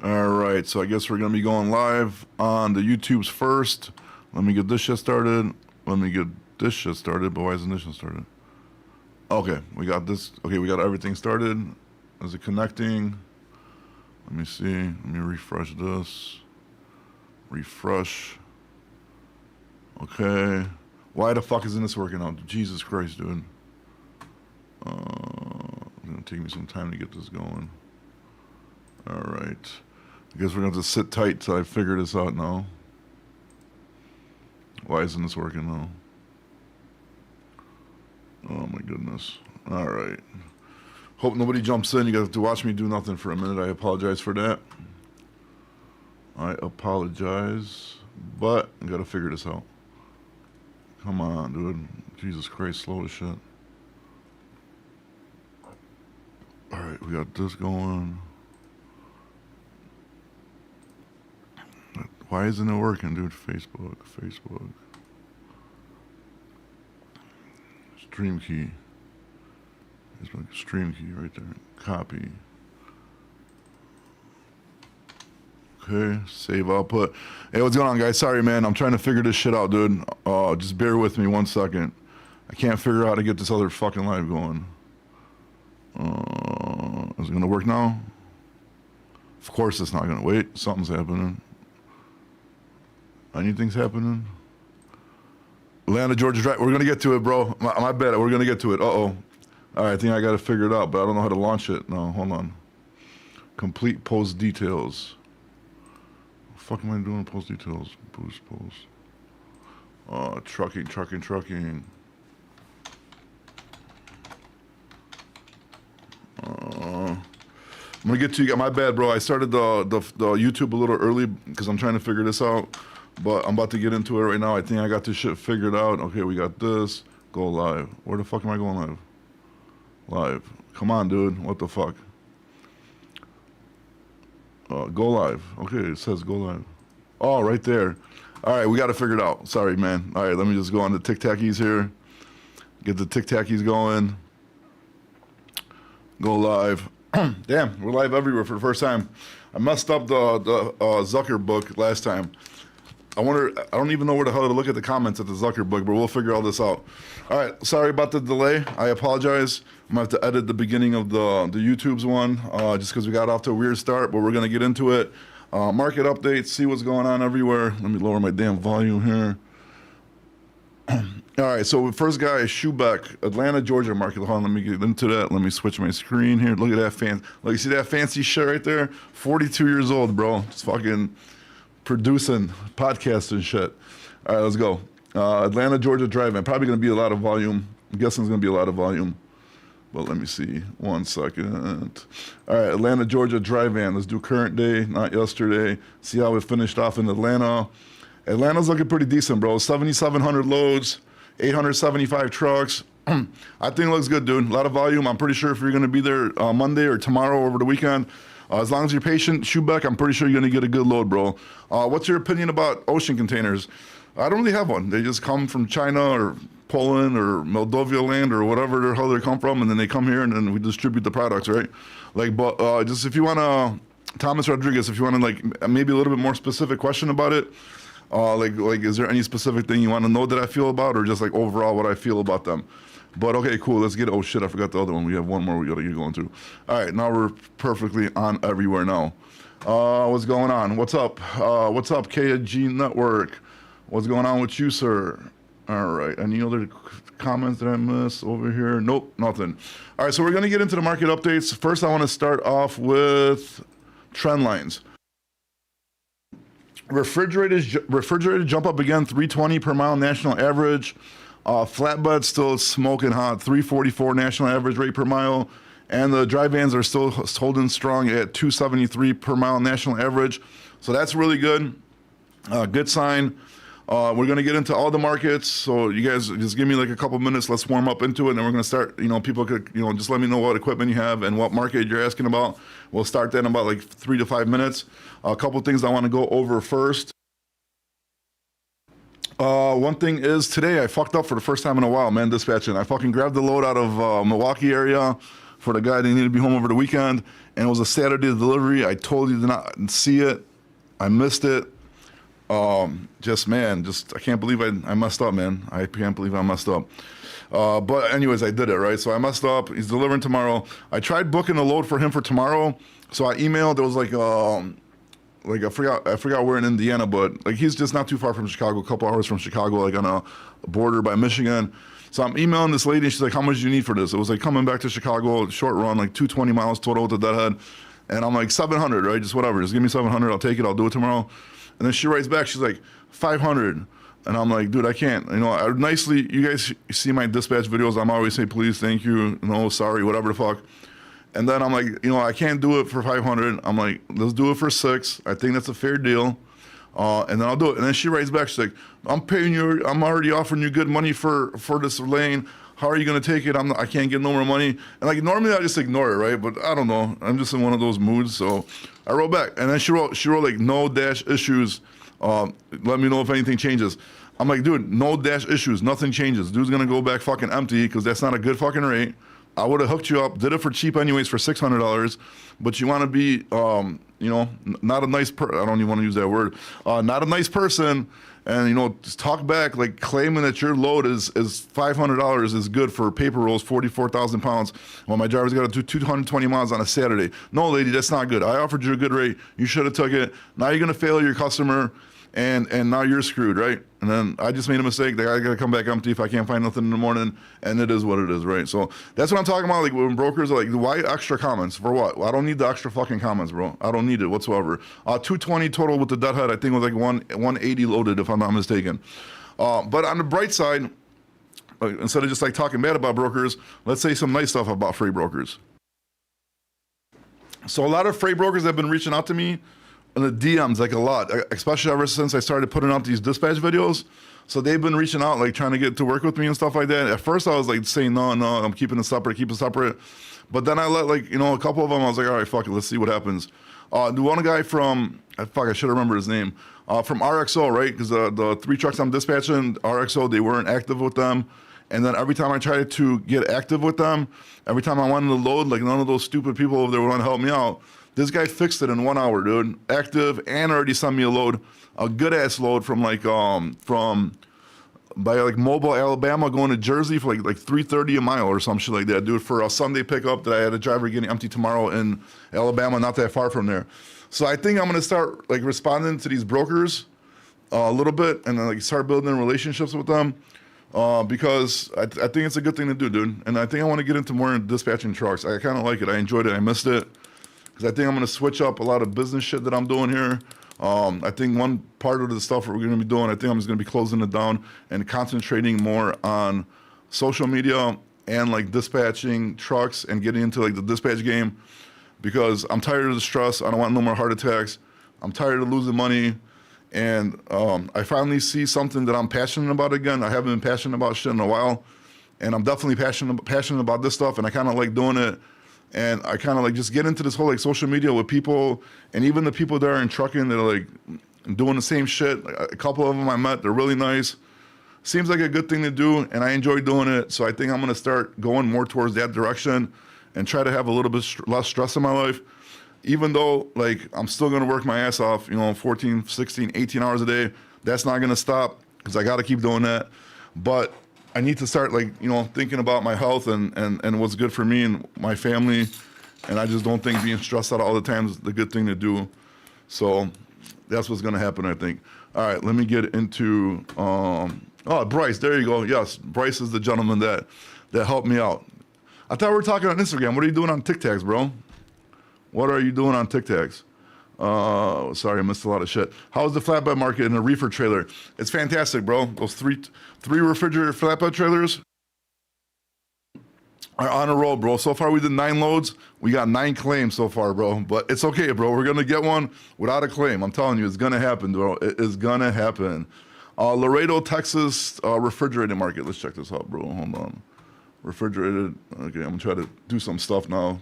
All right, so I guess we're gonna be going live on the YouTubes first. Let me get this shit started. But why isn't this shit started? Okay, we got this. Okay, we got everything started. Is it connecting? Let me see. Let me refresh this. Refresh. Okay. Why the fuck isn't this working out? Jesus Christ, dude. It's gonna take me some time to get this going. All right. I guess we're gonna have to sit tight till I figure this out now. Why isn't this working now? Oh my goodness. All right. Hope nobody jumps in. You guys have to watch me do nothing for a minute. I apologize for that. I apologize. But I gotta figure this out. Come on, dude. Jesus Christ, slow as shit. Alright, we got this going. Why isn't it working, dude? Facebook. Stream key. There's like a stream key right there. Copy. Okay, save output. Hey, what's going on, guys? Sorry, man. I'm trying to figure this shit out, dude. Just bear with me 1 second. I can't figure out how to get this other fucking live going. Is it gonna work now? Of course it's not gonna. Wait, something's happening. Anything's happening? Atlanta, Georgia Drive. We're gonna get to it, bro. My bad. We're gonna get to it. All right, I think I gotta figure it out, but I don't know how to launch it. No, hold on. Complete post details. What the fuck am I doing? Post details. Boost post. Trucking. I'm gonna get to you. My bad, bro. I started the YouTube a little early because I'm trying to figure this out. But I'm about to get into it right now. I think I got this shit figured out. Okay, we got this. Go live. Where the fuck am I going live? Live. Come on, dude. What the fuck? Go live. Okay, it says go live. Oh, right there. All right, we got to figure it out. Sorry, man. All right, let me just go on the tic-tackies here. Get the tic-tackies going. Go live. Damn, we're live everywhere for the first time. I messed up the Zucker book last time. I don't even know where the hell to look at the comments at the Zucker book, but we'll figure all this out. All right, sorry about the delay. I apologize. I'm gonna have to edit the beginning of the YouTube's one, just because we got off to a weird start, but we're gonna get into it. Market updates, see what's going on everywhere. Let me lower my damn volume here. All right, so first guy is Schubeck, Atlanta, Georgia market. Hold on, let me get into that. Let me switch my screen here. Look at that look, you see that fancy shit right there? 42 years old, bro. Just fucking producing podcasts and shit. All right, let's go. Atlanta, Georgia drive-in. Probably gonna be a lot of volume. I'm guessing it's gonna be a lot of volume. But let me see. 1 second. All right, Atlanta, Georgia drive-in. Let's do current day, not yesterday. See how it finished off in Atlanta. Atlanta's looking pretty decent, bro. 7,700 loads, 875 trucks. I think it looks good, dude. A lot of volume. I'm pretty sure if you're going to be there Monday or tomorrow over the weekend, as long as you're patient, Schubeck, I'm pretty sure you're going to get a good load, bro. What's your opinion about ocean containers? I don't really have one. They just come from China or Poland or Moldova land or whatever the hell they come from, and then they come here and then we distribute the products, right? Like, but just if you want to, Thomas Rodriguez, if you want to like maybe a little bit more specific question about it, like is there any specific thing you want to know that I feel about, or just like overall what I feel about them? But okay, cool. Let's get. Oh shit, I forgot the other one. We have one more we gotta get going through. All right, now we're perfectly on everywhere now. What's going on? What's up? What's up, KG Network? What's going on with you, sir? All right. Any other comments that I missed over here? Nope, nothing. All right, so we're gonna get into the market updates. First, I want to start off with trend lines. Refrigerated jump up again, 320 per mile national average. Flatbed still smoking hot, 344 national average rate per mile. And the dry vans are still holding strong at 273 per mile national average. So that's really good. Good sign. We're going to get into all the markets. So you guys just give me like a couple minutes. Let's warm up into it. And then we're going to start, people could, just let me know what equipment you have and what market you're asking about. We'll start that in about like 3 to 5 minutes. A couple things I want to go over first. One thing is today I fucked up for the first time in a while, man, dispatching. I fucking grabbed the load out of Milwaukee area for the guy that needed to be home over the weekend, and it was a Saturday delivery. I totally did not see it. I missed it. I can't believe I messed up, man. I can't believe I messed up. But anyways, I did it, right? So I messed up. He's delivering tomorrow. I tried booking a load for him for tomorrow. So I emailed. It was I forgot where in Indiana, but like he's just not too far from Chicago, a couple hours from Chicago, like on a border by Michigan. So I'm emailing this lady, and she's like, how much do you need for this? It was like coming back to Chicago, short run, like 220 miles total with the deadhead. And I'm like, 700, right? Just whatever. Just give me 700. I'll take it. I'll do it tomorrow. And then she writes back. She's like, 500. And I'm like, dude, I can't. Nicely, you guys see my dispatch videos. I'm always say, please, thank you, no, sorry, whatever the fuck. And then I'm like, I can't do it for 500. I'm like, let's do it for 6. I think that's a fair deal. And then I'll do it. And then she writes back. She's like, I'm paying you. I'm already offering you good money for this lane. How are you going to take it? I can't get no more money. And like normally I just ignore it, right? But I don't know. I'm just in one of those moods. So I wrote back. And then she wrote like no dash issues. Let me know if anything changes. I'm like, dude, no dash issues. Nothing changes. Dude's going to go back fucking empty because that's not a good fucking rate. I would have hooked you up, did it for cheap anyways for $600. But you want to be, not a nice I don't even want to use that word. Not a nice person. And, just talk back, like claiming that your load is $500 is good for paper rolls, 44,000 pounds. Well, my driver's got to do 220 miles on a Saturday. No, lady, that's not good. I offered you a good rate. You should have took it. Now you're going to fail your customer, and now you're screwed, right? And then I just made a mistake. I got to come back empty if I can't find nothing in the morning, and it is what it is, right? So that's what I'm talking about. Like when brokers are like, why extra comments? For what? Well, I don't need the extra fucking comments, bro. I don't need it whatsoever. 220 total with the deadhead. I think it was like 180 loaded, if I'm not mistaken. But on the bright side, instead of just like talking bad about brokers, let's say some nice stuff about freight brokers. So a lot of freight brokers have been reaching out to me in the DMs, like a lot, especially ever since I started putting out these dispatch videos. So they've been reaching out, like trying to get to work with me and stuff like that. At first I was like saying, no, I'm keeping it separate. But then I let a couple of them, I was like, all right, fuck it, let's see what happens. The one guy from, I should remember his name, from RXO, right? Because the 3 trucks I'm dispatching, RXO, they weren't active with them. And then every time I tried to get active with them, every time I wanted to load, like none of those stupid people over there would want to help me out. This guy fixed it in 1 hour, dude. Active, and already sent me a load, a good ass load from Mobile, Alabama, going to Jersey for like $3.30 a mile or some shit like that, dude. For a Sunday pickup that I had a driver getting empty tomorrow in Alabama, not that far from there. So I think I'm gonna start like responding to these brokers a little bit, and then like start building relationships with them because I think it's a good thing to do, dude. And I think I want to get into more dispatching trucks. I kind of like it. I enjoyed it. I missed it. Because I think I'm going to switch up a lot of business shit that I'm doing here. I think one part of the stuff that we're going to be doing, I think I'm just going to be closing it down and concentrating more on social media and like dispatching trucks and getting into like the dispatch game because I'm tired of the stress. I don't want no more heart attacks. I'm tired of losing money. And I finally see something that I'm passionate about again. I haven't been passionate about shit in a while. And I'm definitely passionate about this stuff, and I kind of like doing it. And I kind of like just get into this whole like social media with people, and even the people that are in trucking that are like doing the same shit. Like, a couple of them I met, they're really nice. Seems like a good thing to do, and I enjoy doing it. So I think I'm gonna start going more towards that direction and try to have a little bit less stress in my life. Even though like I'm still gonna work my ass off, 14, 16, 18 hours a day. That's not gonna stop because I gotta keep doing that. But I need to start like, thinking about my health and what's good for me and my family. And I just don't think being stressed out all the time is the good thing to do. So that's what's going to happen, I think. All right, let me get into, Bryce, there you go. Yes, Bryce is the gentleman that helped me out. I thought we were talking on Instagram. What are you doing on TikToks, bro? What are you doing on TikToks? Sorry, I missed a lot of shit. How's the flatbed market in a reefer trailer? It's fantastic, bro. Those three refrigerator flatbed trailers are on a roll, bro. So far we did 9 loads. We got 9 claims so far, bro. But it's okay, bro. We're gonna get one without a claim. I'm telling you, it's gonna happen, bro. It is gonna happen. Laredo, Texas refrigerated market. Let's check this out, bro. Hold on. Refrigerated. Okay, I'm gonna try to do some stuff now.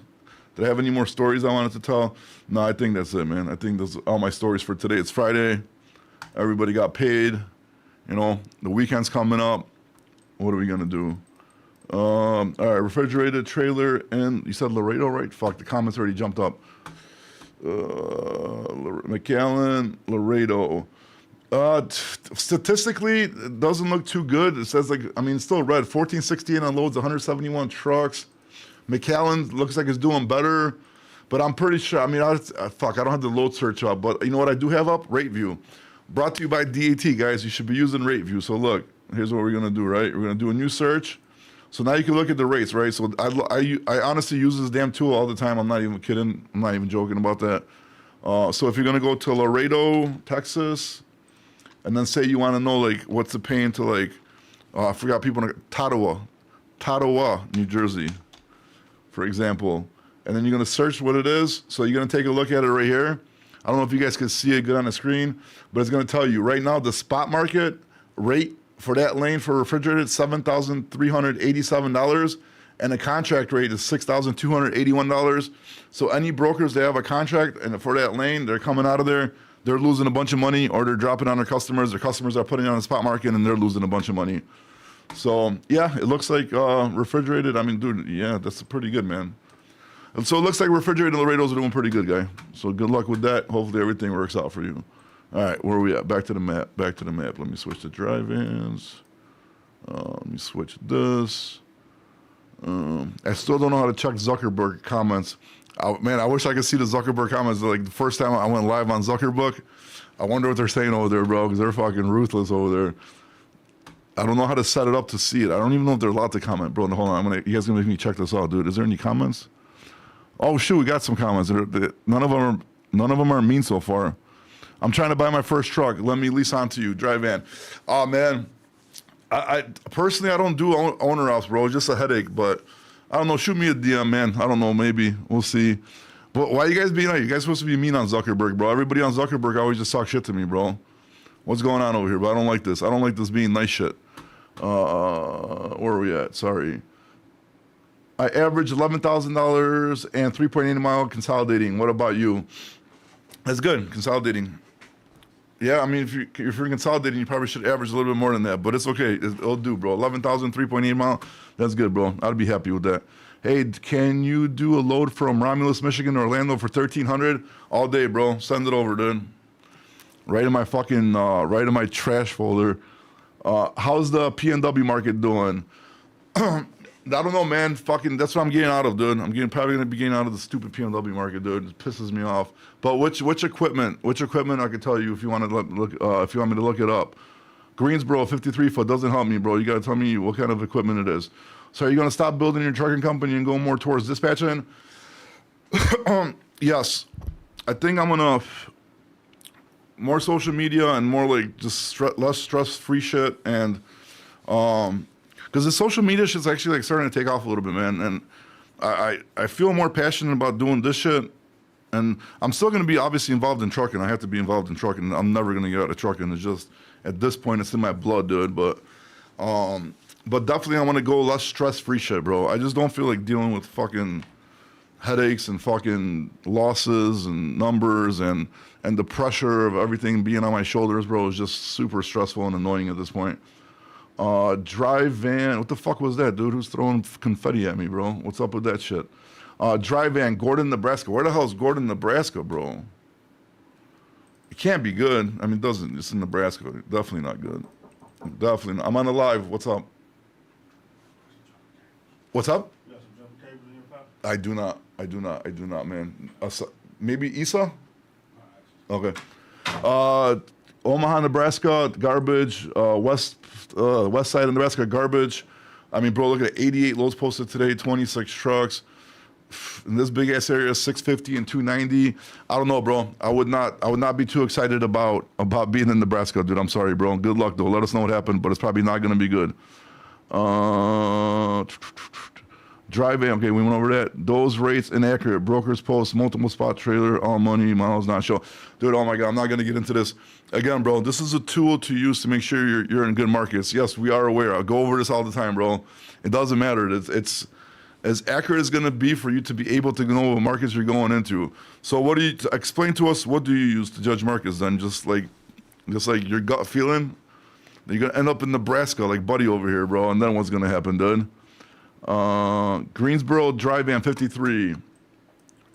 Did I have any more stories I wanted to tell? No, I think that's it, man. I think those are all my stories for today. It's Friday. Everybody got paid. The weekend's coming up. What are we going to do? All right, refrigerated trailer, and you said Laredo, right? Fuck, the comments already jumped up. McAllen, Laredo. Statistically, it doesn't look too good. It says it's still red. 1468 unloads, 171 trucks. McAllen looks like it's doing better, but I'm pretty sure. I don't have the load search up, but you know what I do have up? Rate View. Brought to you by DAT, guys. You should be using Rate View. So look, here's what we're gonna do, right? We're gonna do a new search. So now you can look at the rates, right? So I honestly use this damn tool all the time. I'm not even kidding. I'm not even joking about that. So if you're gonna go to Laredo, Texas, and then say you want to know what's the pay into I forgot people in Tottawa, New Jersey, for example. And then you're gonna search what it is. So you're gonna take a look at it right here. I don't know if you guys can see it good on the screen, but it's gonna tell you right now the spot market rate for that lane for refrigerated $7,387, and the contract rate is $6,281. So any brokers that have a contract and for that lane, they're coming out of there, they're losing a bunch of money, or they're dropping on their customers. Their customers are putting it on the spot market and they're losing a bunch of money. So yeah, it looks like refrigerated. I mean, dude, yeah, that's pretty good, man. And so it looks like refrigerated Laredo's are doing pretty good, guy. So good luck with that. Hopefully everything works out for you. All right, where are we at? Back to the map. Back to the map. Let me switch to drive-ins. Let me switch this. I still don't know how to check Zuckerberg comments. Man, I wish I could see the Zuckerberg comments. Like the first time I went live on Zuckerberg, I wonder what they're saying over there, bro, because they're fucking ruthless over there. I don't know how to set it up to see it. I don't even know if they're allowed to comment, bro. Hold on, you guys gonna make me check this out, dude. Is there any comments? Oh shoot, we got some comments. None of them are mean so far. I'm trying to buy my first truck. Let me lease onto you. Drive van. Oh man, I personally I don't do owner house, bro. It's just a headache. But I don't know. Shoot me a DM, man. I don't know. Maybe we'll see. But why you guys being like? You guys supposed to be mean on Zuckerberg, bro? Everybody on Zuckerberg always just talk shit to me, bro. What's going on over here? But I don't like this. I don't like this being nice shit. Where are we at? Sorry. I average $11,000 and 3.8 mile consolidating. What about you? That's good. Consolidating. Yeah, I mean, if you're consolidating, you probably should average a little bit more than that, but it's okay. It'll do, bro. 11,000, 3.8 mile. That's good, bro. I'd be happy with that. Hey, can you do a load from Romulus, Michigan to Orlando for 1,300 all day, bro? Send it over, dude. Right in my fucking, right in my trash folder. How's the PNW market doing? I don't know, man. Fucking, that's what I'm getting out of, dude. Probably gonna be getting out of the stupid PNW market, dude. It pisses me off. But which equipment? Which equipment? I can tell you if you want to look. If you want me to look it up. Greensboro 53 foot doesn't help me, bro. You gotta tell me what kind of equipment it is. So are you gonna stop building your trucking company and go more towards dispatching? Yes, I think I'm gonna more social media and more like just less stress-free shit and because the social media shit's actually like starting to take off a little bit, man. And I feel more passionate about doing this shit. And I'm still going to be obviously involved in trucking. I have to be involved in trucking. I'm never going to get out of trucking. It's just, at this point, it's in my blood, dude. But definitely I want to go less stress-free shit, bro. I just don't feel like dealing with fucking headaches and fucking losses and numbers and the pressure of everything being on my shoulders, bro, is just super stressful and annoying at this point. Drive van. What the fuck was that, dude? Who's throwing confetti at me, bro? What's up with that shit? Drive van, Gordon, Nebraska. Where the hell is Gordon, Nebraska, bro? It can't be good. I mean, it doesn't. It's in Nebraska. Definitely not good. Definitely not. I'm on the live. What's up? What's up? You got some jumper cables in your pocket? I do not, man. Maybe Isa? Okay. Omaha, Nebraska, garbage. West side of Nebraska, garbage. I mean, bro, look at it. 88 loads posted today, 26 trucks. In this big ass area, 650 and 290. I don't know, bro. I would not be too excited about being in Nebraska, dude. I'm sorry, bro. Good luck, though. Let us know what happened, but it's probably not going to be good. Drive-in, okay, we went over that. Those rates inaccurate. Brokers post, multiple spot trailer, all money, miles not show. Dude, oh my God, I'm not going to get into this. Again, bro, this is a tool to use to make sure you're in good markets. Yes, we are aware. I go over this all the time, bro. It doesn't matter. It's as accurate as going to be for you to be able to know what markets you're going into. So what do you, explain to us, what do you use to judge markets then? Just like your gut feeling? You're going to end up in Nebraska like Buddy over here, bro, and then what's going to happen, dude? Greensboro dry van 53.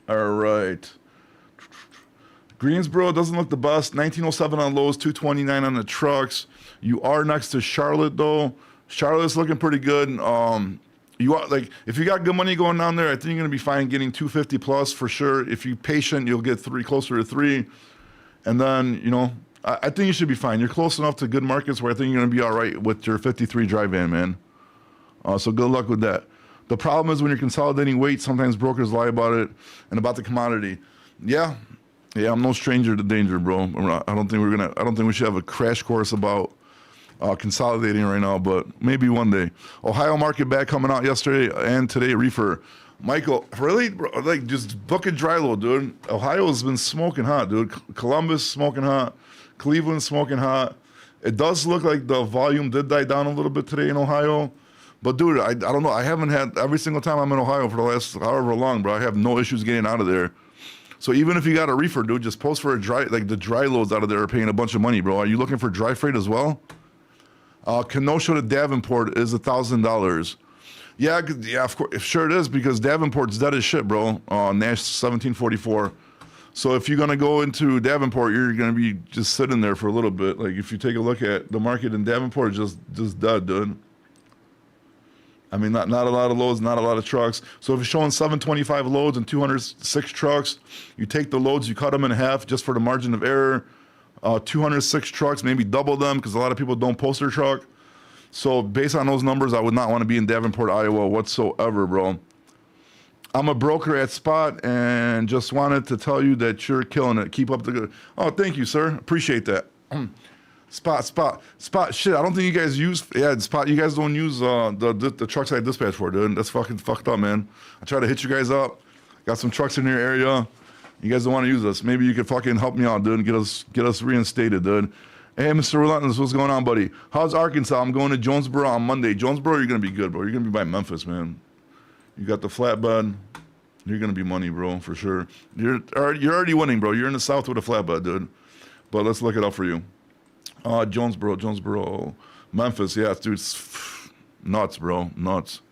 All right. Greensboro doesn't look the best. 1907 on lows, 229 on the trucks. You are next to Charlotte though. Charlotte's looking pretty good. You are like if you got good money going down there, I think you're gonna be fine getting 250 plus for sure. If you're patient, you'll get closer to 3. And then, you know, I think you should be fine. You're close enough to good markets where I think you're gonna be all right with your 53 dry van, man. So good luck with that. The problem is when you're consolidating weight, sometimes brokers lie about it and about the commodity. Yeah, I'm no stranger to danger, bro. I don't think we should have a crash course about consolidating right now, but maybe one day. Ohio market bag coming out yesterday and today, reefer. Michael, really? Bro, like, just book a dry load, dude. Ohio's been smoking hot, dude. Columbus smoking hot. Cleveland smoking hot. It does look like the volume did die down a little bit today in Ohio. But, dude, I don't know. I haven't had every single time I'm in Ohio for the last however long, bro. I have no issues getting out of there. So even if you got a reefer, dude, just post for a dry, like the dry loads out of there are paying a bunch of money, bro. Are you looking for dry freight as well? Kenosha to Davenport is $1,000. Yeah, of course, sure it is because Davenport's dead as shit, bro. Nash 1744. So if you're gonna go into Davenport, you're gonna be just sitting there for a little bit. Like if you take a look at the market in Davenport, just dead, dude. I mean, not a lot of loads, not a lot of trucks. So if you're showing 725 loads and 206 trucks, you take the loads, you cut them in half just for the margin of error. 206 trucks, maybe double them because a lot of people don't post their truck. So based on those numbers, I would not want to be in Davenport, Iowa whatsoever, bro. I'm a broker at Spot and just wanted to tell you that you're killing it. Keep up the good. Oh, thank you, sir. Appreciate that. Spot. Shit, I don't think you guys use. Yeah, Spot. You guys don't use the trucks I dispatch for, dude. That's fucking fucked up, man. I try to hit you guys up. Got some trucks in your area. You guys don't want to use us. Maybe you could fucking help me out, dude, and get us reinstated, dude. Hey, Mr. Relentless, what's going on, buddy? How's Arkansas? I'm going to Jonesboro on Monday. Jonesboro, you're gonna be good, bro. You're gonna be by Memphis, man. You got the flatbed. You're gonna be money, bro, for sure. You're already winning, bro. You're in the South with a flatbed, dude. But let's look it up for you. Jonesboro, Memphis, yeah, dude, it's nuts, bro, nuts.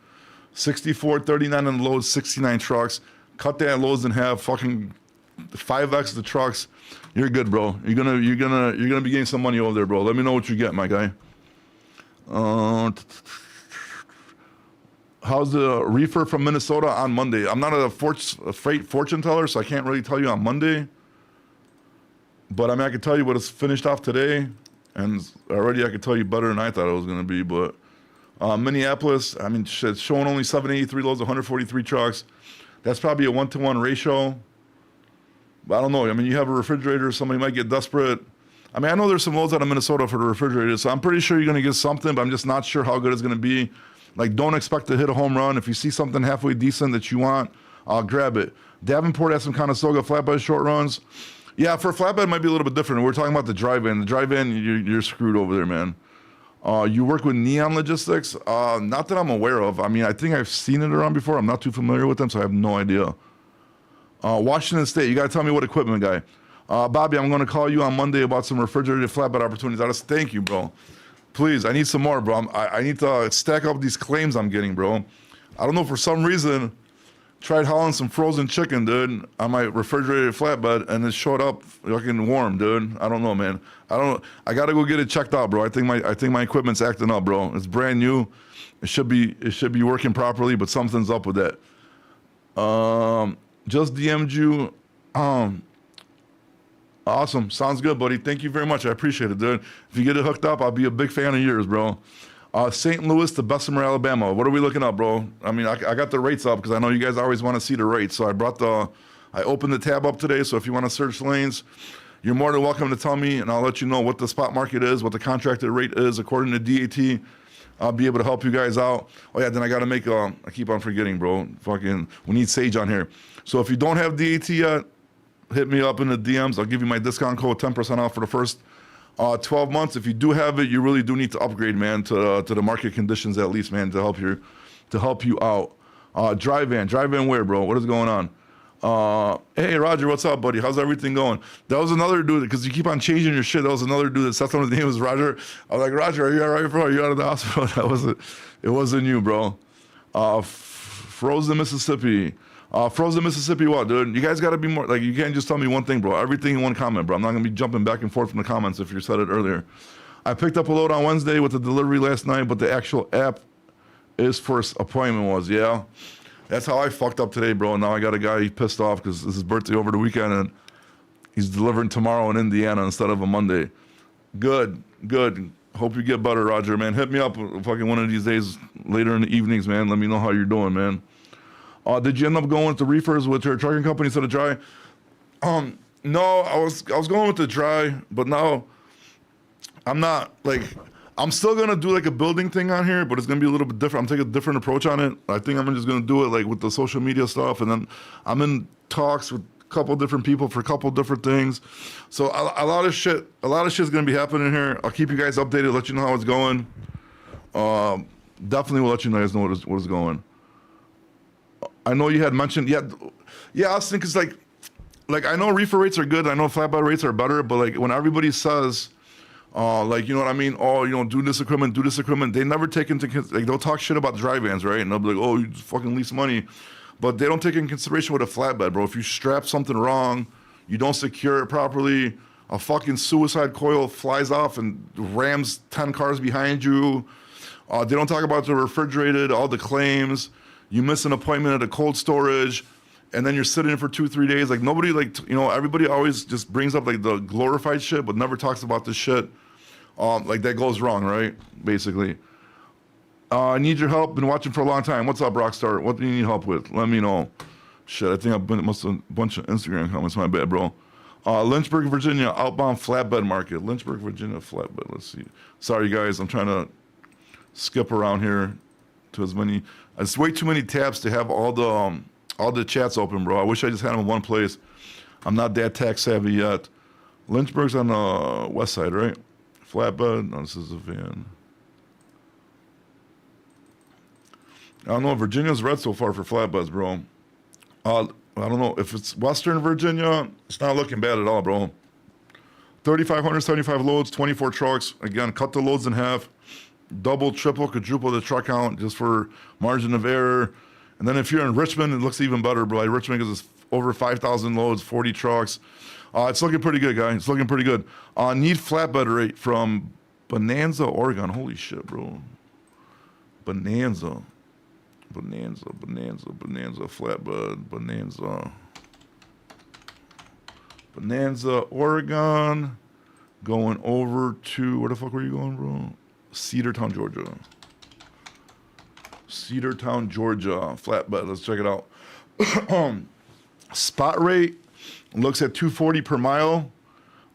6439 on the loads, 69 trucks. Cut that loads in half, fucking 5x the trucks. You're good, bro. You're gonna be getting some money over there, bro. Let me know what you get, my guy. How's the reefer from Minnesota on Monday? I'm not a freight fortune teller, so I can't really tell you on Monday. But I mean, I can tell you what it's finished off today. And already I could tell you better than I thought it was going to be. But Minneapolis, I mean, shit, showing only 783 loads, 143 trucks. That's probably a 1-to-1 ratio. But I don't know. I mean, you have a refrigerator. Somebody might get desperate. I mean, I know there's some loads out of Minnesota for the refrigerator. So I'm pretty sure you're going to get something. But I'm just not sure how good it's going to be. Like, don't expect to hit a home run. If you see something halfway decent that you want, grab it. Davenport has some Conestoga flatbed short runs. Yeah, for a flatbed, it might be a little bit different. We're talking about the dry van. The dry van, you're screwed over there, man. You work with Neon Logistics? Not that I'm aware of. I mean, I think I've seen it around before. I'm not too familiar with them, so I have no idea. Washington State, you got to tell me what equipment, guy. Bobby, I'm going to call you on Monday about some refrigerated flatbed opportunities. I just thank you, bro. Please, I need some more, bro. I need to stack up these claims I'm getting, bro. I don't know, for some reason, tried hauling some frozen chicken, dude, on my refrigerated flatbed, and it showed up fucking warm, dude. I don't know, man. I gotta go get it checked out, bro. I think my equipment's acting up, bro. It's brand new. It should be working properly, but something's up with that. Just DM'd you. Awesome. Sounds good, buddy. Thank you very much. I appreciate it, dude. If you get it hooked up, I'll be a big fan of yours, bro. St. Louis to Bessemer, Alabama. What are we looking up, bro? I mean, I got the rates up because I know you guys always want to see the rates. So I opened the tab up today. So if you want to search lanes, you're more than welcome to tell me, and I'll let you know what the spot market is, what the contracted rate is according to DAT. I'll be able to help you guys out. Oh yeah, then I got to make, I keep on forgetting, bro. Fucking, we need Sage on here. So if you don't have DAT yet, hit me up in the DMs. I'll give you my discount code, 10% off for the first 12 months. If you do have it, you really do need to upgrade, man, to the market conditions at least, man, to help you out. Dry van where, bro? What is going on? Hey, Roger, what's up, buddy? How's everything going? That was another dude, because you keep on changing your shit. That was another dude that said something. His name was Roger. I was like, Roger, are you all right, bro? Are you out of the hospital? It wasn't you, bro. Frozen Mississippi. Frozen Mississippi, what, dude? You guys got to be more, like, you can't just tell me one thing, bro. Everything in one comment, bro. I'm not going to be jumping back and forth from the comments if you said it earlier. I picked up a load on Wednesday with the delivery last night, but the actual app is first appointment was, yeah. That's how I fucked up today, bro. Now I got a guy, he's pissed off because it's his birthday over the weekend and he's delivering tomorrow in Indiana instead of a Monday. Good. Hope you get better, Roger, man. Hit me up fucking one of these days later in the evenings, man. Let me know how you're doing, man. Did you end up going with the reefers with your trucking company instead of dry? No, I was going with the dry, but now I'm not, like, I'm still gonna do like a building thing on here, but it's gonna be a little bit different. I'm taking a different approach on it. I think I'm just gonna do it like with the social media stuff, and then I'm in talks with a couple different people for a couple different things. So a lot of shit's gonna be happening here. I'll keep you guys updated, let you know how it's going. Definitely will let you guys know what is going. I know you had mentioned, yeah. I was thinking, it's like I know reefer rates are good. I know flatbed rates are better, but like when everybody says, like, you know what I mean? Oh, you know, do this equipment. They never take into, like, they'll talk shit about dry vans, right? And they'll be like, oh, you just fucking lease money. But they don't take in consideration with a flatbed, bro. If you strap something wrong, you don't secure it properly, a fucking suicide coil flies off and rams 10 cars behind you. They don't talk about the refrigerated, all the claims. You miss an appointment at a cold storage, and then you're sitting in for 2-3 days. Like, nobody, like, you know, everybody always just brings up like the glorified shit, but never talks about the shit like that goes wrong, right? Basically. I need your help. Been watching for a long time. What's up, Rockstar? What do you need help with? Let me know. Shit, I think I've been must have a bunch of Instagram comments. My bad, bro. Lynchburg, Virginia, outbound flatbed market. Lynchburg, Virginia, flatbed. Let's see. Sorry, guys. I'm trying to skip around here to as many. It's way too many tabs to have all the chats open, bro. I wish I just had them in one place. I'm not that tech savvy yet. Lynchburg's on the west side, right? Flatbed. No, this is a van. I don't know. Virginia's red so far for flatbeds, bro. I don't know. If it's Western Virginia, it's not looking bad at all, bro. 3,575 loads, 24 trucks. Again, cut the loads in half. Double, triple, quadruple the truck count just for margin of error. And then if you're in Richmond, it looks even better, bro. Like Richmond is over 5,000 loads, 40 trucks. It's looking pretty good, guys. It's looking pretty good. Need flatbed rate from Bonanza, Oregon. Holy shit, bro. Bonanza, flatbed, Bonanza, Oregon. Going over to, where the fuck were you going, bro? Cedartown, Georgia. Flatbed. Let's check it out. Spot rate looks at 240 per mile,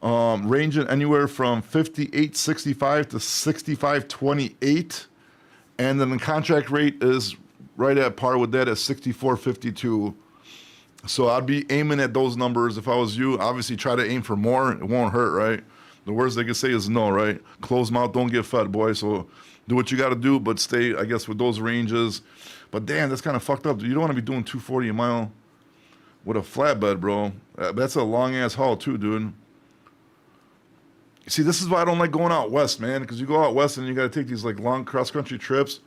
ranging anywhere from 58.65 to 65.28, and then the contract rate is right at par with that at 64.52. So I'd be aiming at those numbers if I was you. Obviously, try to aim for more. It won't hurt, right? The worst they can say is no, right? Closed mouth, don't get fed, boy. So do what you got to do, but stay, I guess, with those ranges. But damn, that's kind of fucked up. You don't want to be doing 240 a mile with a flatbed, bro. That's a long-ass haul, too, dude. See, this is why I don't like going out west, man, because you go out west and you got to take these, like, long cross-country trips,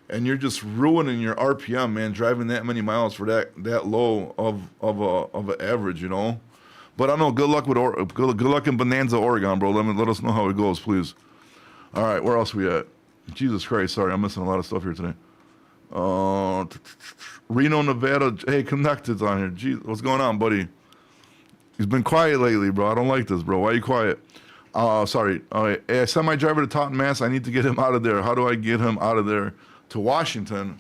and you're just ruining your RPM, man, driving that many miles for that low of an average, you know? But I don't know. Good luck with good luck in Bonanza, Oregon, bro. Let us know how it goes, please. All right, where else we at? Jesus Christ, sorry, I'm missing a lot of stuff here today. Reno, Nevada. Hey, Connected's on here. Jeez, what's going on, buddy? He's been quiet lately, bro. I don't like this, bro. Why are you quiet? Sorry. All right. Hey, I sent my driver to Taunton, Mass. I need to get him out of there. How do I get him out of there to Washington?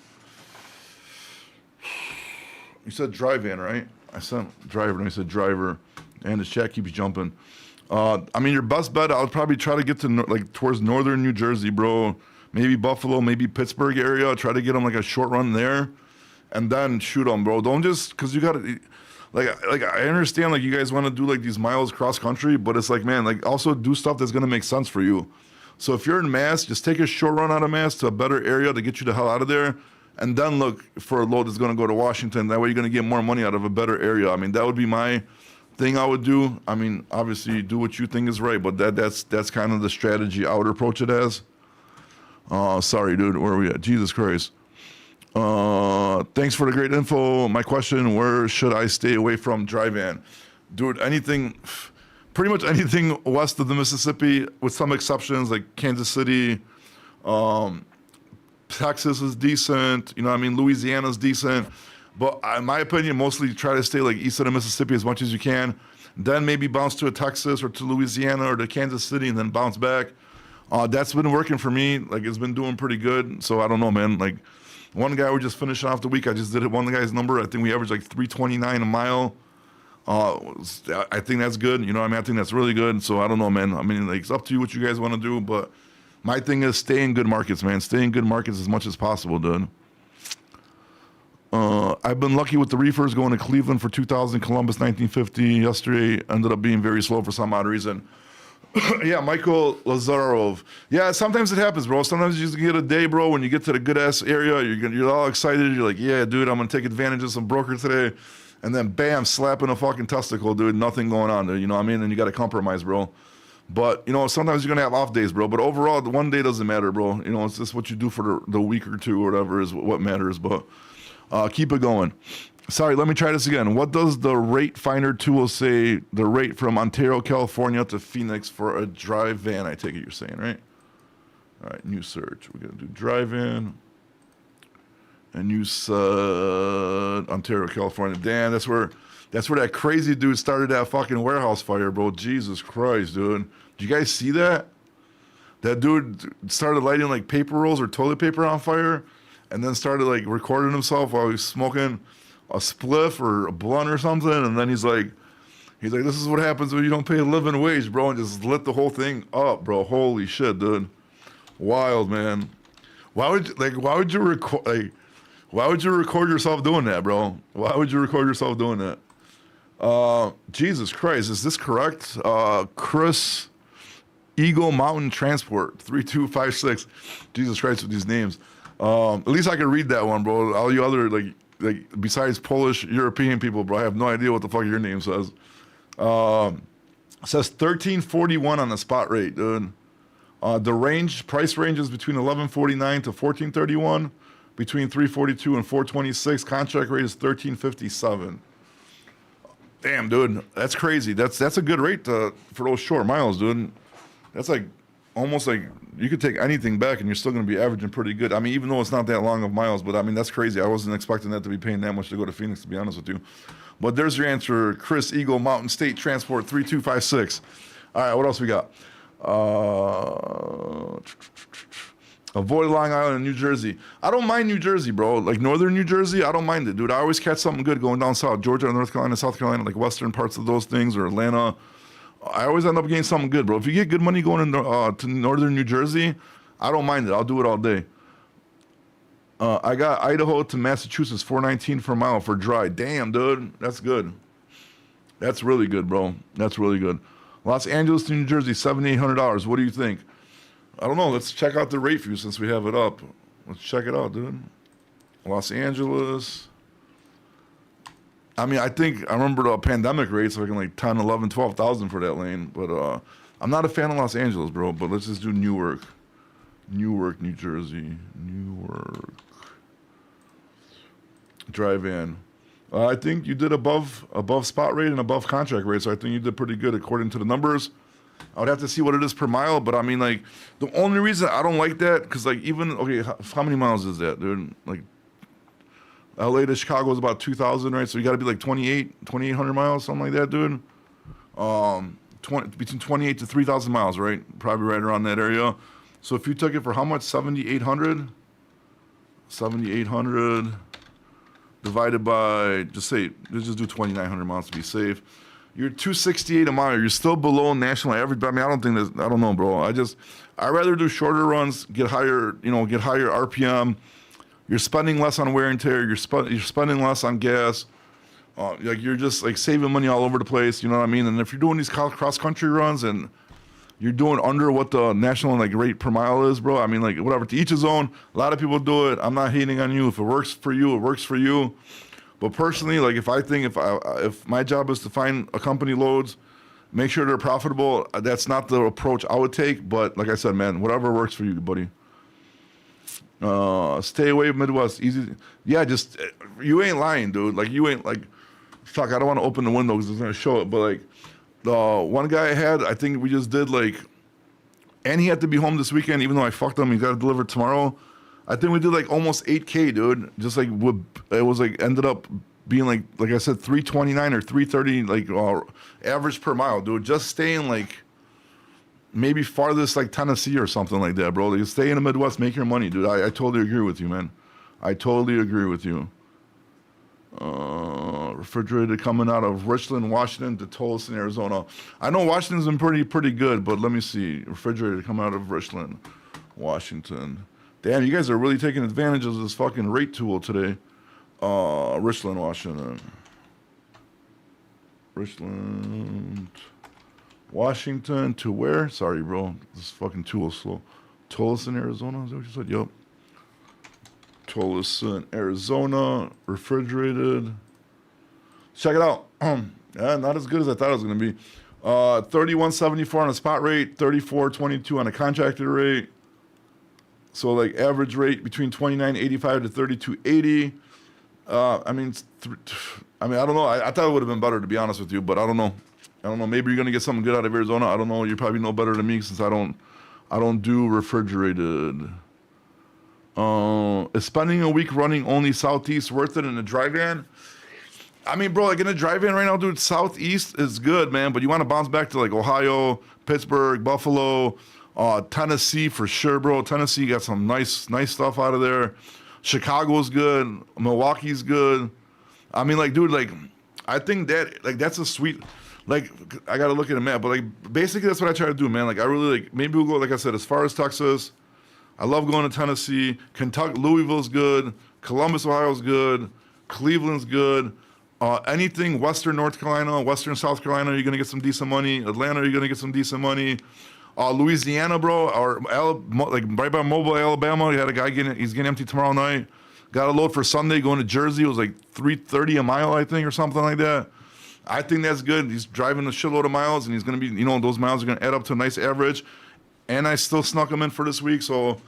You said drive van, right? I sent driver, and I said driver. And his chat keeps jumping. I mean, your best bet, I would probably try to get to like towards northern New Jersey, bro. Maybe Buffalo, maybe Pittsburgh area. Try to get them like a short run there, and then shoot them, bro. Don't just because you gotta like I understand like you guys want to do like these miles cross country, but it's like, man, like also do stuff that's gonna make sense for you. So if you're in Mass, just take a short run out of Mass to a better area to get you the hell out of there, and then look for a load that's gonna go to Washington. That way you're gonna get more money out of a better area. I mean, that would be my thing I would do. I mean, obviously do what you think is right, but that's kind of the strategy I would approach it as. Sorry, dude, where are we at? Jesus Christ. Thanks for the great info. My question, where should I stay away from dry van? Dude, pretty much anything west of the Mississippi, with some exceptions, like Kansas City, Texas is decent. You know what I mean? Louisiana's decent. But in my opinion, mostly try to stay like east of the Mississippi as much as you can. Then maybe bounce to a Texas or to Louisiana or to Kansas City and then bounce back. That's been working for me. Like, it's been doing pretty good. So I don't know, man. Like, one guy, we're just finishing off the week. I just did it. One guy's number. I think we averaged like 329 a mile. I think that's good. You know what I mean? I think that's really good. So I don't know, man. I mean, like, it's up to you what you guys want to do. But my thing is stay in good markets, man. Stay in good markets as much as possible, dude. I've been lucky with the reefers going to Cleveland for 2000, Columbus 1950. Yesterday ended up being very slow for some odd reason. Yeah, Michael Lazarov. Yeah, sometimes it happens, bro. Sometimes you just get a day, bro, when you get to the good-ass area, you're all excited. You're like, yeah, dude, I'm going to take advantage of some broker today. And then, bam, slapping a fucking testicle, dude. Nothing going on, dude. You know what I mean? And you got to compromise, bro. But, you know, sometimes you're going to have off days, bro. But overall, the one day doesn't matter, bro. You know, it's just what you do for the week or two or whatever is what matters. But keep it going. Sorry, let me try this again. What does the rate finder tool say the rate from Ontario, California to Phoenix for a dry van? I take it you're saying, right? All right, new search. We're going to do dry van. And you said Ontario, California. Damn, that's where that crazy dude started that fucking warehouse fire, bro. Jesus Christ, dude. Did you guys see that? That dude started lighting like paper rolls or toilet paper on fire and then started like recording himself while he was smoking a spliff or a blunt or something, and then he's like, this is what happens when you don't pay a living wage, bro, and just lit the whole thing up, bro. Holy shit, dude. Wild, man. Why would you record yourself doing that, bro? Why would you record yourself doing that? Jesus Christ, is this correct? Chris Eagle Mountain Transport 3256. Jesus Christ with these names. At least I can read that one, bro. All you other like besides Polish European people, bro, I have no idea what the fuck your name says. It says 1341 on the spot rate, dude. The price range is between 1149 to 1431, between 342 and 426. Contract rate is 1357. Damn, dude, that's crazy. That's a good rate for those short miles, dude. That's like almost like you could take anything back and you're still going to be averaging pretty good. I mean, even though it's not that long of miles, but I mean, that's crazy. I wasn't expecting that to be paying that much to go to Phoenix, to be honest with you. But there's your answer, Chris Eagle Mountain State Transport 3256. All right, what else we got? Avoid Long Island and New Jersey. I don't mind New Jersey, bro. Like northern New Jersey, I don't mind it, dude. I always catch something good going down south. Georgia, North Carolina, South Carolina, like western parts of those things, or Atlanta. I always end up getting something good, bro. If you get good money going to northern New Jersey, I don't mind it. I'll do it all day. I got Idaho to Massachusetts, 419 per mile for dry. Damn, dude. That's good. That's really good, bro. That's really good. Los Angeles to New Jersey, $7,800. What do you think? I don't know. Let's check out the rate for you since we have it up. Let's check it out, dude. Los Angeles. I mean, I remember the pandemic rates looking like 10, 11, 12,000 for that lane. But I'm not a fan of Los Angeles, bro. But let's just do Newark. Newark, New Jersey. Newark. Drive in. I think you did above spot rate and above contract rate. So I think you did pretty good according to the numbers. I would have to see what it is per mile. But I mean, like, the only reason I don't like that, because, like, how many miles is that, dude? Like, LA to Chicago is about 2,000, right? So you got to be like 2,800 miles, something like that, dude. Between 28 to 3,000 miles, right? Probably right around that area. So if you took it for how much? 7,800? 7,800 divided by, let's just do 2,900 miles to be safe. You're 268 a mile. You're still below national average. But I mean, I don't know, bro. I'd rather do shorter runs, get higher RPM. You're spending less on wear and tear. You're spending less on gas. Like you're just like saving money all over the place. You know what I mean? And if you're doing these cross country runs and you're doing under what the national like rate per mile is, bro. I mean, like whatever. To each his own. A lot of people do it. I'm not hating on you. If it works for you, it works for you. But personally, like if my job is to find a company loads, make sure they're profitable. That's not the approach I would take. But like I said, man, whatever works for you, buddy. Stay away from Midwest. Easy. Yeah, just you ain't lying, dude. Like you ain't like. Fuck, I don't want to open the window because it's gonna show it. But like, the one guy I had, I think we just did like, and he had to be home this weekend, even though I fucked him. He got to deliver tomorrow. I think we did like almost 8K, dude. Just like it was like ended up being like I said, 329 or 330 like average per mile, dude. Just staying like maybe farthest like Tennessee or something like that, bro. Like, stay in the Midwest, make your money, dude. I totally agree with you, man. I totally agree with you. Refrigerated coming out of Richland, Washington to Tolleson, Arizona. I know Washington's been pretty good, but let me see. Refrigerated coming out of Richland, Washington. Damn, you guys are really taking advantage of this fucking rate tool today. Richland, Washington. Richland, Washington to where? Sorry, bro. This fucking tool is slow. Tolleson, Arizona? Is that what you said? Yup. Tolleson, Arizona. Refrigerated. Check it out. Yeah, not as good as I thought it was going to be. 31.74 on a spot rate, 34.22 on a contracted rate. So like average rate between 29.85 to 32.80. I mean, I don't know. I thought it would have been better, to be honest with you, but I don't know. Maybe you're gonna get something good out of Arizona. I don't know. You probably know better than me since I don't do refrigerated. Is spending a week running only Southeast worth it in a dry van? I mean, bro, like in a dry van right now, dude, Southeast is good, man. But you want to bounce back to like Ohio, Pittsburgh, Buffalo, Tennessee for sure, bro. Tennessee got some nice stuff out of there. Chicago's good. Milwaukee's good. I mean, like, dude, like, I think that, like, that's a sweet, like, I got to look at a map, but, like, basically that's what I try to do, man. Like, I really, like, maybe we'll go, like I said, as far as Texas. I love going to Tennessee. Kentucky, Louisville's good. Columbus, Ohio's good. Cleveland's good. Anything Western North Carolina, Western South Carolina, you're going to get some decent money. Atlanta, you're going to get some decent money. Louisiana, bro, or like right by Mobile, Alabama, you had a guy he's getting empty tomorrow night. Got a load for Sunday going to Jersey. It was like $3.30 a mile, I think, or something like that. I think that's good. He's driving a shitload of miles, and he's going to be, those miles are going to add up to a nice average. And I still snuck him in for this week, so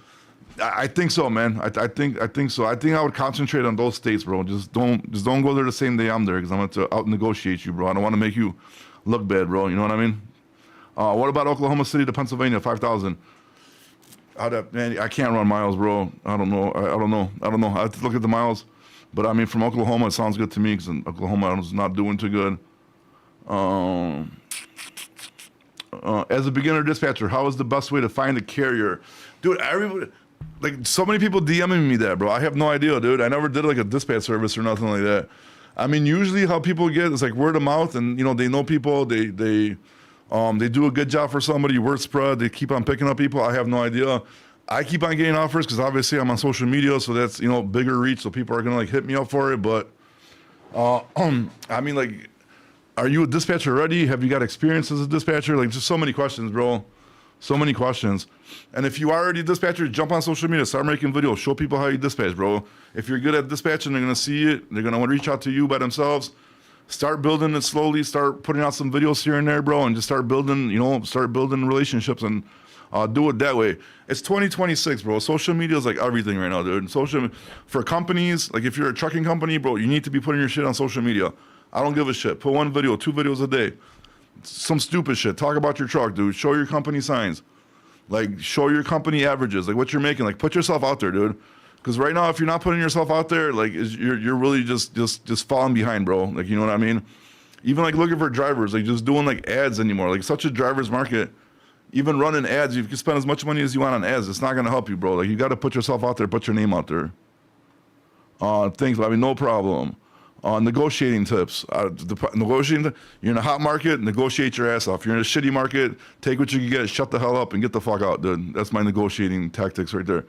I think so, man. I think so. I think I would concentrate on those states, bro. Just don't go there the same day I'm there, because I'm going to out negotiate you, bro. I don't want to make you look bad, bro. You know what I mean? What about Oklahoma City to Pennsylvania, 5,000? Man, I can't run miles, bro. I don't know. I have to look at the miles. But, I mean, from Oklahoma, it sounds good to me, because Oklahoma is not doing too good. As a beginner dispatcher, how is the best way to find a carrier? Dude, everybody, like, so many people DMing me that, bro. I have no idea, dude. I never did, like, a dispatch service or nothing like that. I mean, usually how people get is, like, word of mouth, and, they know people. They do a good job for somebody, word spread, they keep on picking up people. I have no idea. I keep on getting offers because obviously I'm on social media, so that's, bigger reach, so people are going to like hit me up for it. But, I mean, like, are you a dispatcher already? Have you got experience as a dispatcher? Like, just so many questions, bro. So many questions. And if you are already a dispatcher, jump on social media, start making videos, show people how you dispatch, bro. If you're good at dispatching, they're going to see it. They're going to reach out to you by themselves. Start building it slowly. Start putting out some videos here and there, bro, and just start building relationships and do it that way. It's 2026, bro. Social media is like everything right now, dude. For companies, like if you're a trucking company, bro, you need to be putting your shit on social media. I don't give a shit. Put 1 video, 2 videos a day. Some stupid shit. Talk about your truck, dude. Show your company signs. Like, show your company averages, like what you're making. Like, put yourself out there, dude. Because right now, if you're not putting yourself out there, like you're really just falling behind, bro. Like, you know what I mean? Even like looking for drivers, like just doing like ads anymore. Like such a driver's market. Even running ads, you can spend as much money as you want on ads. It's not gonna help you, bro. Like you got to put yourself out there, put your name out there. Things, I mean, no problem. Negotiating tips. Negotiating. You're in a hot market, negotiate your ass off. You're in a shitty market, take what you can get, shut the hell up, and get the fuck out, dude. That's my negotiating tactics right there.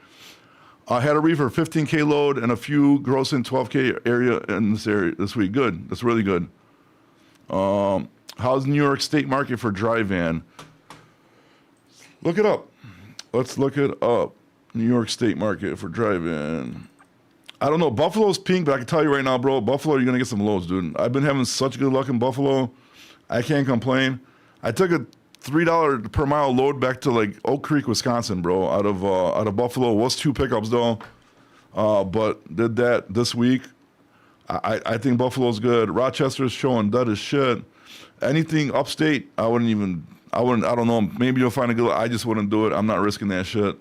I had a reefer, 15K load, and a few gross in 12K area in this area this week. Good. That's really good. How's New York State market for dry van? Look it up. Let's look it up. New York State market for dry van. I don't know. Buffalo's pink, but I can tell you right now, bro, Buffalo, you're going to get some loads, dude. I've been having such good luck in Buffalo. I can't complain. I took a $3 per mile load back to like Oak Creek, Wisconsin, bro. Out of Buffalo. Was 2 pickups though, but did that this week. I think Buffalo's good. Rochester's showing dead as shit. Anything upstate, I wouldn't. I don't know. Maybe you'll find a good. I just wouldn't do it. I'm not risking that shit.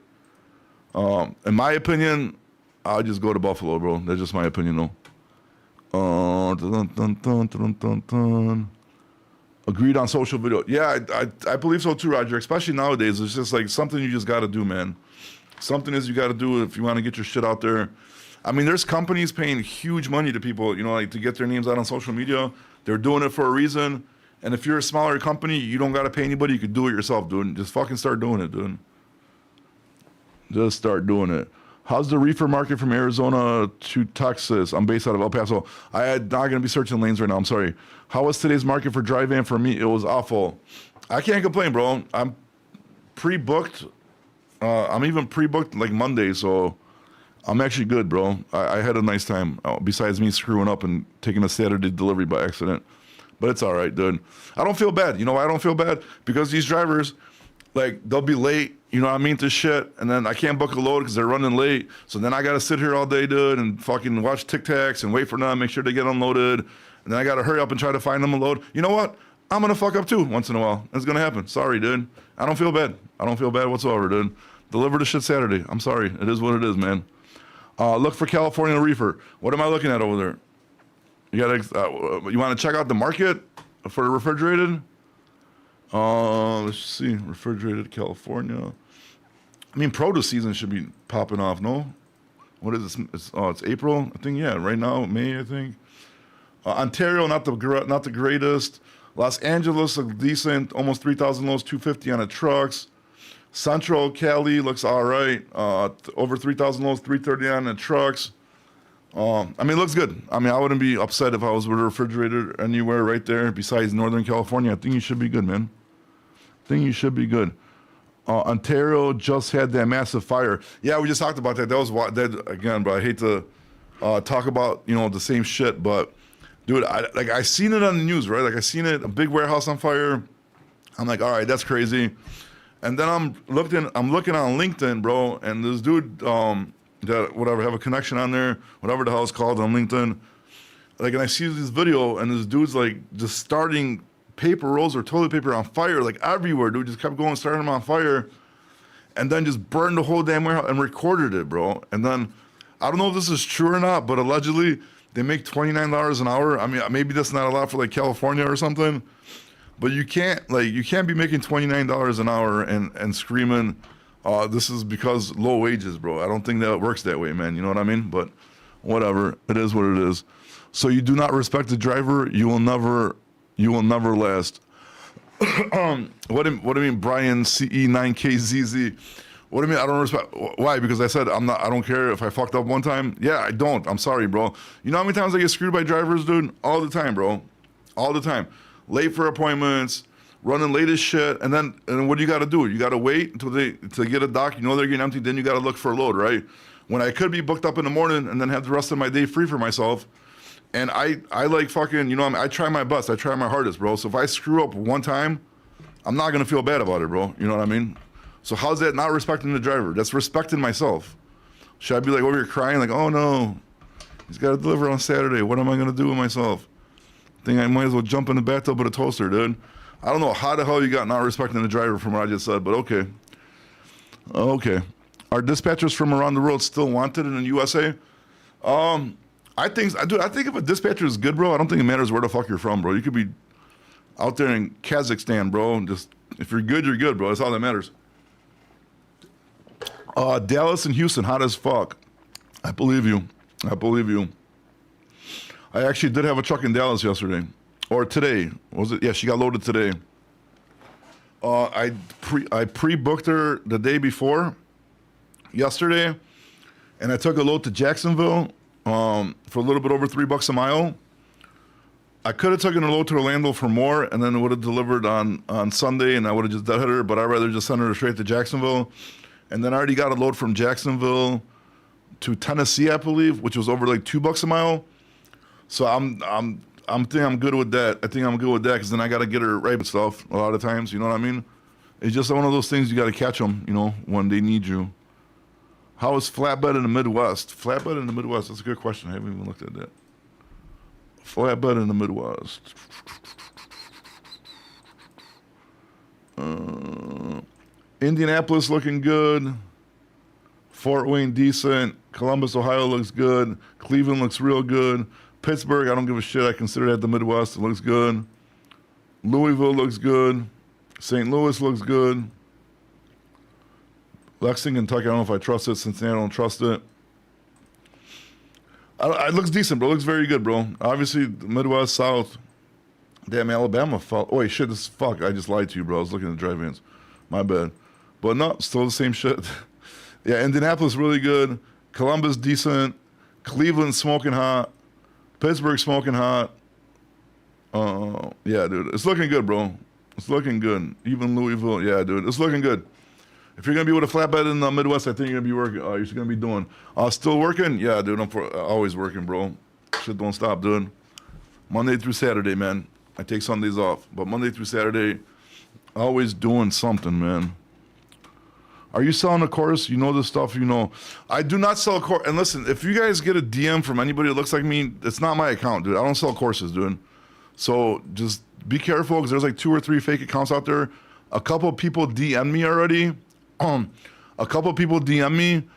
In my opinion, I'll just go to Buffalo, bro. That's just my opinion, though. Agreed on social video. Yeah, I believe so too, Roger. Especially nowadays, it's just like something you just got to do, man. Something is you got to do if you want to get your shit out there. I mean, there's companies paying huge money to people, you know, like to get their names out on social media. They're doing it for a reason. And if you're a smaller company, you don't got to pay anybody. You could do it yourself, dude. Just fucking start doing it, dude. Just start doing it. How's the reefer market from Arizona to Texas? I'm based out of El Paso. I'm not going to be searching lanes right now. I'm sorry. How was today's market for dry van for me? It was awful. I can't complain, bro. I'm pre-booked. I'm even pre-booked like Monday, so I'm actually good, bro. I had a nice time, besides me screwing up and taking a Saturday delivery by accident. But it's all right, dude. I don't feel bad. You know why I don't feel bad? Because these drivers, like, they'll be late, you know what I mean, to shit, and then I can't book a load because they're running late. So then I got to sit here all day, dude, and fucking watch Tic-Tacs and wait for them, make sure they get unloaded. And then I got to hurry up and try to find them a load. You know what? I'm going to fuck up too once in a while. It's going to happen. Sorry, dude. I don't feel bad. I don't feel bad whatsoever, dude. Deliver the shit Saturday. I'm sorry. It is what it is, man. Look for California reefer. What am I looking at over there? You want to check out the market for the refrigerated? Let's see. Refrigerated California. I mean, produce season should be popping off, no? What is this? It's April, I think. Yeah, right now, May, I think. Ontario, not the greatest. Los Angeles looks decent. Almost 3,000 loads, 250 on the trucks. Central Cali looks all right. Over 3,000 loads, 330 on the trucks. I mean, it looks good. I mean, I wouldn't be upset if I was with a refrigerator anywhere right there besides Northern California. I think you should be good, man. I think you should be good. Ontario just had that massive fire. Yeah, we just talked about that. That was that again, but I hate to talk about, you know, the same shit. But dude, I seen it on the news, right? Like I seen it, a big warehouse on fire. I'm like, all right, that's crazy. And then I'm looking on LinkedIn, bro, and this dude, that whatever, have a connection on there, whatever the hell it's called on LinkedIn. Like, and I see this video, and this dude's like just starting paper rolls or toilet paper on fire, like everywhere, dude. Just kept going, starting them on fire, and then just burned the whole damn warehouse and recorded it, bro. And then I don't know if this is true or not, but allegedly they make $29 an hour. I mean, maybe that's not a lot for like California or something. But you can't be making $29 an hour and screaming, this is because low wages, bro. I don't think that works that way, man. You know what I mean? But whatever, it is what it is. So you do not respect the driver, you will never last. What do you mean, Brian CE9KZZ? What do you mean I don't respect? Why? Because I said I don't care if I fucked up one time. Yeah, I don't. I'm sorry, bro. You know how many times I get screwed by drivers, dude? All the time, bro. All the time. Late for appointments, running late as shit, and what do you got to do? You got to wait until to get a dock. You know they're getting empty. Then you got to look for a load, right? When I could be booked up in the morning and then have the rest of my day free for myself. And I like fucking, you know, I try my best. I try my hardest, bro. So if I screw up one time, I'm not gonna feel bad about it, bro. You know what I mean? So how's that not respecting the driver? That's respecting myself. Should I be like over here crying, like, oh no, he's got to deliver on Saturday. What am I gonna do with myself? Think I might as well jump in the bathtub with a toaster, dude. I don't know how the hell you got not respecting the driver from what I just said, but okay. Okay. Are dispatchers from around the world still wanted in the USA? I think if a dispatcher is good, bro, I don't think it matters where the fuck you're from, bro. You could be out there in Kazakhstan, bro, and just, if you're good, bro. That's all that matters. Dallas and Houston, hot as fuck. I believe you. I actually did have a truck in Dallas yesterday. Or today. Was it? Yeah, she got loaded today. I pre-booked her the day before, yesterday, and I took a load to Jacksonville for a little bit over $3 a mile. I could have taken a load to Orlando for more, and then it would have delivered on Sunday, and I would have just deadheaded her, but I'd rather just send her straight to Jacksonville. And then I already got a load from Jacksonville to Tennessee, I believe, which was over like $2 a mile. So I'm good with that. I think I'm good with that because then I got to get her right with stuff a lot of times. You know what I mean? It's just one of those things you got to catch them, you know, when they need you. How is flatbed in the Midwest? Flatbed in the Midwest, that's a good question. I haven't even looked at that. Flatbed in the Midwest. Indianapolis looking good. Fort Wayne decent. Columbus, Ohio looks good. Cleveland looks real good. Pittsburgh, I don't give a shit. I consider that the Midwest. It looks good. Louisville looks good. St. Louis looks good. Lexington, Kentucky, I don't know if I trust it. Cincinnati, I don't trust it. It looks decent, bro. It looks very good, bro. Obviously, the Midwest, South. Damn, Alabama fell. Oh, wait, shit, this is fuck. I just lied to you, bro. I was looking at the drive-ins. My bad. But no, still the same shit. Yeah, Indianapolis really good. Columbus decent. Cleveland smoking hot. Pittsburgh smoking hot. Yeah, dude. It's looking good, bro. It's looking good. Even Louisville. Yeah, dude. It's looking good. If you're going to be with a flatbed in the Midwest, I think you're going to be working. You're going to be doing. Still working? Yeah, dude. I'm always working, bro. Shit don't stop, dude. Monday through Saturday, man. I take Sundays off. But Monday through Saturday, always doing something, man. Are you selling a course? You know this stuff, you know. I do not sell a course. And listen, if you guys get a DM from anybody that looks like me, it's not my account, dude. I don't sell courses, dude. So just be careful because there's like 2 or 3 fake accounts out there. A couple of people DM me already. A couple of people DM me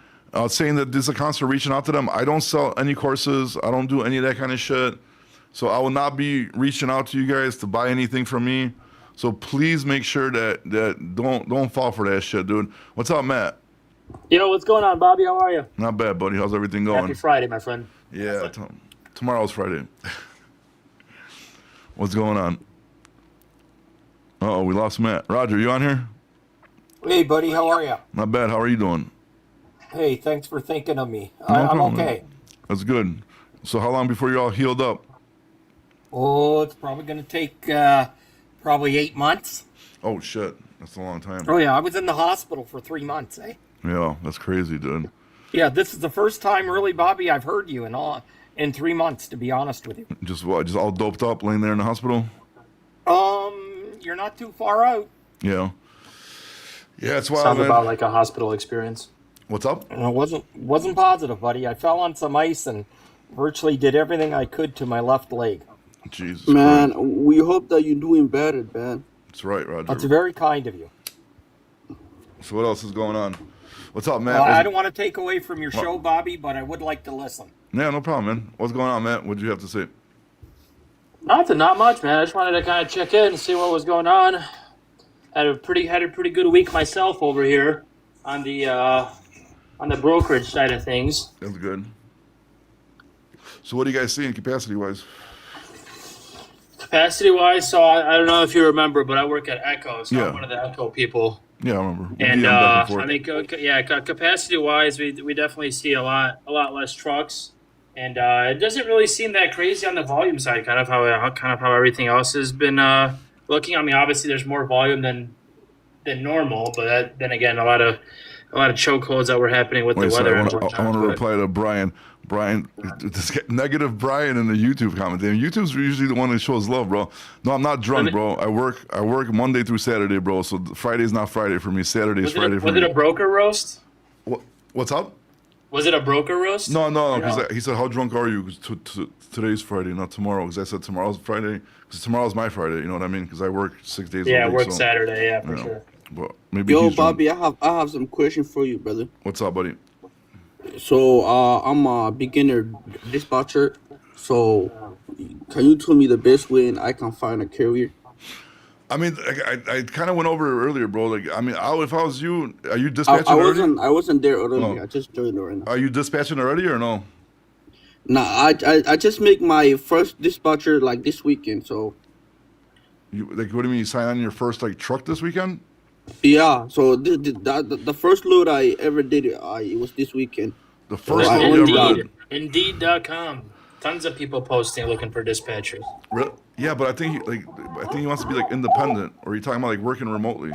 saying that these accounts are reaching out to them. I don't sell any courses. I don't do any of that kind of shit. So I will not be reaching out to you guys to buy anything from me. So please make sure that don't fall for that shit, dude. What's up, Matt? Yo, what's going on, Bobby? How are you? Not bad, buddy. How's everything going? Happy Friday, my friend. Yeah, tomorrow's Friday. What's going on? Uh-oh, we lost Matt. Roger, you on here? Hey, buddy, how are you? Not bad. How are you doing? Hey, thanks for thinking of me. No I'm problem, okay. man. That's good. So how long before you're all healed up? Oh, it's probably going to take probably 8 months. Oh, shit. That's a long time. Oh, yeah, I was in the hospital for 3 months, eh? Yeah, that's crazy, dude. Yeah, this is the first time, really, Bobby, I've heard you in 3 months, to be honest with you. Just what? Just all doped up, laying there in the hospital? You're not too far out. Yeah. Yeah, it's wild, Sounds man. about like a hospital experience. What's up? And it wasn't positive, buddy. I fell on some ice and virtually did everything I could to my left leg. Jesus Man, Christ. we hope that you're doing better, man. That's right, Roger. That's very kind of you. So what else is going on? What's up, Matt? I don't want to take away from your show, Bobby, but I would like to listen. Yeah, no problem, man. What's going on, Matt? What did you have to say? Nothing, not much, man. I just wanted to kind of check in and see what was going on. Had a pretty good week myself over here on the brokerage side of things. That's good. So what do you guys see in capacity-wise? Capacity-wise, so I don't know if you remember, but I work at Echo, so Yeah. I'm one of the Echo people. Yeah, I remember. We And DM back and I forth. mean, capacity-wise, we definitely see a lot less trucks, and it doesn't really seem that crazy on the volume side. Kind of how everything else has been looking. I mean, obviously there's more volume than normal, but then again, a lot of chokeholds that were happening with the weather. I and want whatnot, to but- reply to Brian. This negative Brian in the YouTube comment. Damn, YouTube's usually the one that shows love, bro. No, I'm not drunk, bro. I work Monday through Saturday, bro. So Friday's not Friday for me. Saturday's Friday for me. Was it a broker roast? What's up? Was it a broker roast? No. Because he said, "How drunk are you?" 'Cause today's Friday, not tomorrow. Because I said tomorrow's Friday. Because tomorrow's my Friday. You know what I mean? Because I work 6 days. Yeah, a week, work so, Saturday. Yeah, for you know. sure. But maybe Yo, he's drunk. Bobby, I have some question for you, brother. What's up, buddy? So, I'm a beginner dispatcher. So, can you tell me the best way I can find a carrier? I mean, I kind of went over it earlier, bro. Like, I mean, if I was you, are you I dispatching already? wasn't there earlier. Oh. I just joined right now. Are you dispatching already or no? Nah, I just make my first dispatcher like this weekend. So, What do you mean? You sign on your first like truck this weekend? yeah. So the first load I ever did, it was this weekend. The first I one you only ever got- did? Indeed.com. Tons of people posting looking for dispatchers. Yeah, but I think he wants to be like independent. Or are you talking about like working remotely?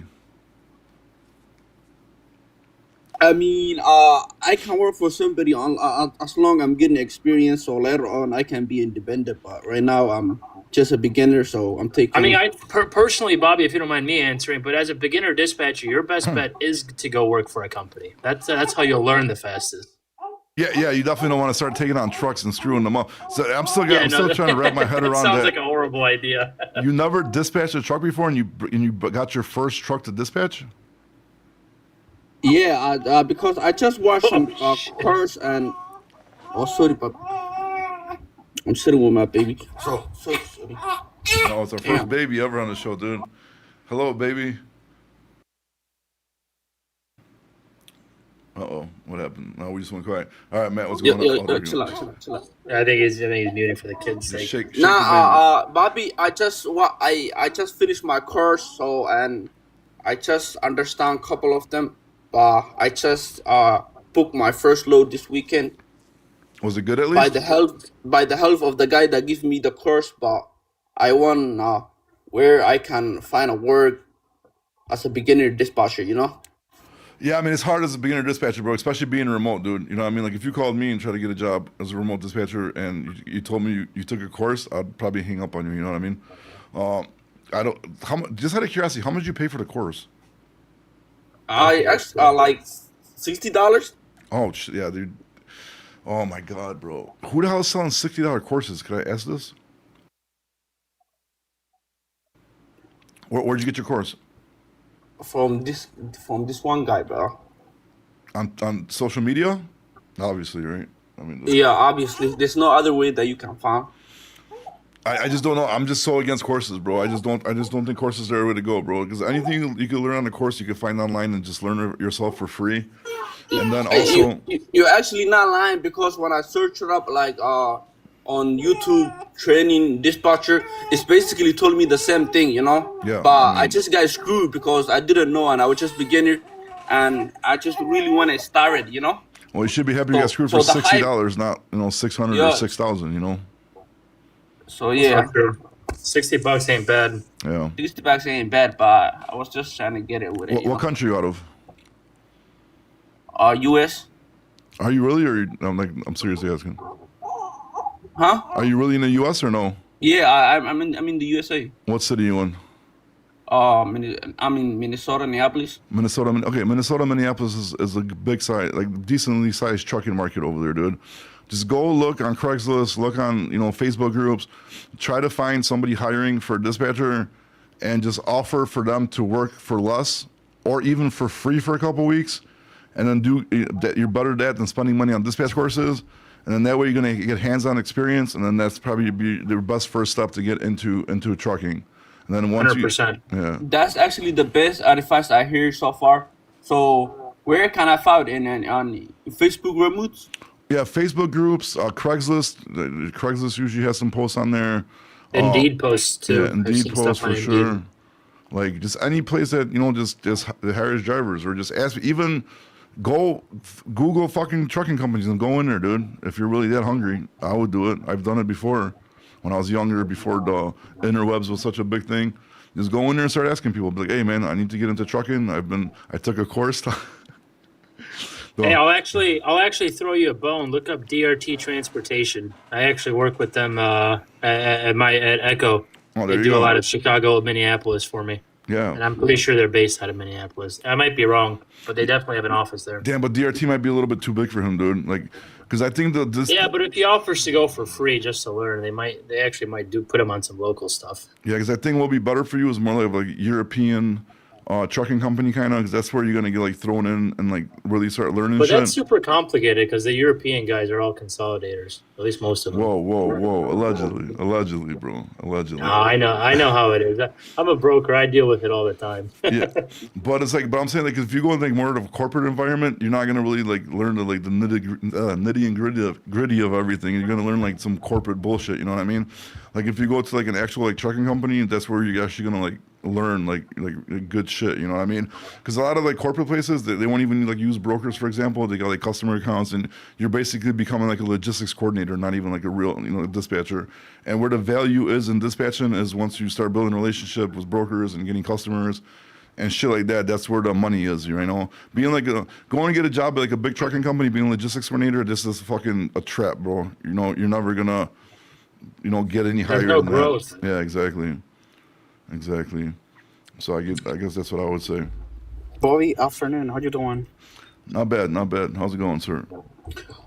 I mean, I can work for somebody on as long I'm getting experience. So later on, I can be independent. But right now, I'm just a beginner, so I'm I mean, taking. personally, Bobby, if you don't mind me answering, but as a beginner dispatcher, your best bet is to go work for a company. That's how you'll learn the fastest. Yeah, you definitely don't want to start taking on trucks and screwing them up. So I'm Yeah, still no, trying to wrap my head it around sounds that. like a horrible idea. You never dispatched a truck before, and you got your first truck to dispatch. Yeah, because I just watched some Oh, shit. cars and. Oh, sorry, but I'm sitting with my baby. So sorry. No, it's our first Damn. baby ever on the show, dude. Hello, baby. What happened? No, we just went quiet. All right, Matt, what's Yo, going yo, on? yo, chill out, chill out, chill out. I think he's muting for the kids' Just sake. shake the baby. Bobby, I just finished my course, so and I just understand a couple of them. I just booked my first load this weekend Was it good at by least? the help of the guy that gives me the course. But I want where I can find a work as a beginner dispatcher. You know. Yeah, I mean, it's hard as a beginner dispatcher, bro, especially being remote, dude. You know what I mean? Like, if you called me and tried to get a job as a remote dispatcher and you told me you took a course, I'd probably hang up on you, you know what I mean? I don't, just out of curiosity, how much did you pay for the course? I actually like $60. Oh, yeah, dude. Oh, my God, bro. Who the hell is selling $60 courses? Could I ask this? Where'd you get your course? From this one guy, bro. On social media? Obviously, right? I mean, Yeah, obviously, there's no other way that you can find. I just don't know. I'm just so against courses, bro. I just don't think courses are the way to go, bro. Because anything you can learn on a course, you can find online and just learn it yourself for free. And then also, You're actually not lying because when I searched it up, like on YouTube training dispatcher, it's basically told me the same thing, you know. Yeah, But I I mean- just got screwed because I didn't know and I was just beginner, and I just really want to start it, you know. well, you should be happy you got screwed so for the hype- $60, not 600 or Yeah. 6,000. You know. So yeah, $60 ain't bad. Yeah. these bags ain't bad, but I was just trying to get it with it. What country you out of? U.S. Are you really, or I'm seriously asking. Huh? Are you really in the U.S. or no? Yeah, I'm in the USA. What city you in? I'm in Minnesota, Minneapolis. Minnesota. Okay, Minnesota, Minneapolis is a big size, like decently sized trucking market over there, dude. Just go look on Craigslist, look on Facebook groups, try to find somebody hiring for a dispatcher, and just offer for them to work for less or even for free for a couple weeks, and then do that. You're better at that than spending money on dispatch courses, and then that way you're gonna get hands-on experience, and then that's probably be the best first step to get into trucking. And then once 100%. yeah. That's actually the best advice I hear so far. So where can I find it? On Facebook remotes? Yeah, Facebook groups, Craigslist. Craigslist usually has some posts on there. Indeed posts too. Yeah, I've Indeed seen posts stuff for on sure. Indeed. Like just any place that just hires drivers, or just ask. Even Google fucking trucking companies and go in there, dude. If you're really that hungry, I would do it. I've done it before, when I was younger, before the interwebs was such a big thing. Just go in there and start asking people. Be like, hey man, I need to get into trucking. I took a course. Hey, I'll actually throw you a bone. Look up DRT Transportation. I actually work with them at Echo. Oh, there They you do go. a lot of Chicago, Minneapolis for me, and Yeah. I'm pretty sure they're based out of Minneapolis. I might be wrong, but they definitely have an office there. Damn, but DRT might be a little bit too big for him, dude. Like, because I think this. Yeah, but if he offers to go for free just to learn, they actually might put him on some local stuff. Yeah, because I think what would be better for you is more like European trucking company kind of, because that's where you're gonna get like thrown in and like really start learning But shit. that's super complicated because the European guys are all consolidators, at least most of them. Whoa! Allegedly, bro. Allegedly. No, I know how it is. I'm a broker. I deal with it all the time. Yeah, but I'm saying like if you go in like more of a corporate environment, you're not gonna really like learn the nitty and gritty of everything. You're gonna learn like some corporate bullshit. You know what I mean? Like if you go to like an actual like trucking company, that's where you're actually gonna like learn like good shit. You know what I mean? Because a lot of like corporate places, they won't even like use brokers, for example. They got like customer accounts, and you're basically becoming like a logistics coordinator, not even like a real dispatcher. And where the value is in dispatching is once you start building a relationship with brokers and getting customers, and shit like that. That's where the money is, you know. Being like going to get a job at like a big trucking company, being a logistics coordinator, this is fucking a trap, bro. You know, you're never gonna, get any higher no than growth. that. Yeah, exactly. So I guess that's what I would say. Bobby, afternoon. How you doing? Not bad. How's it going, sir?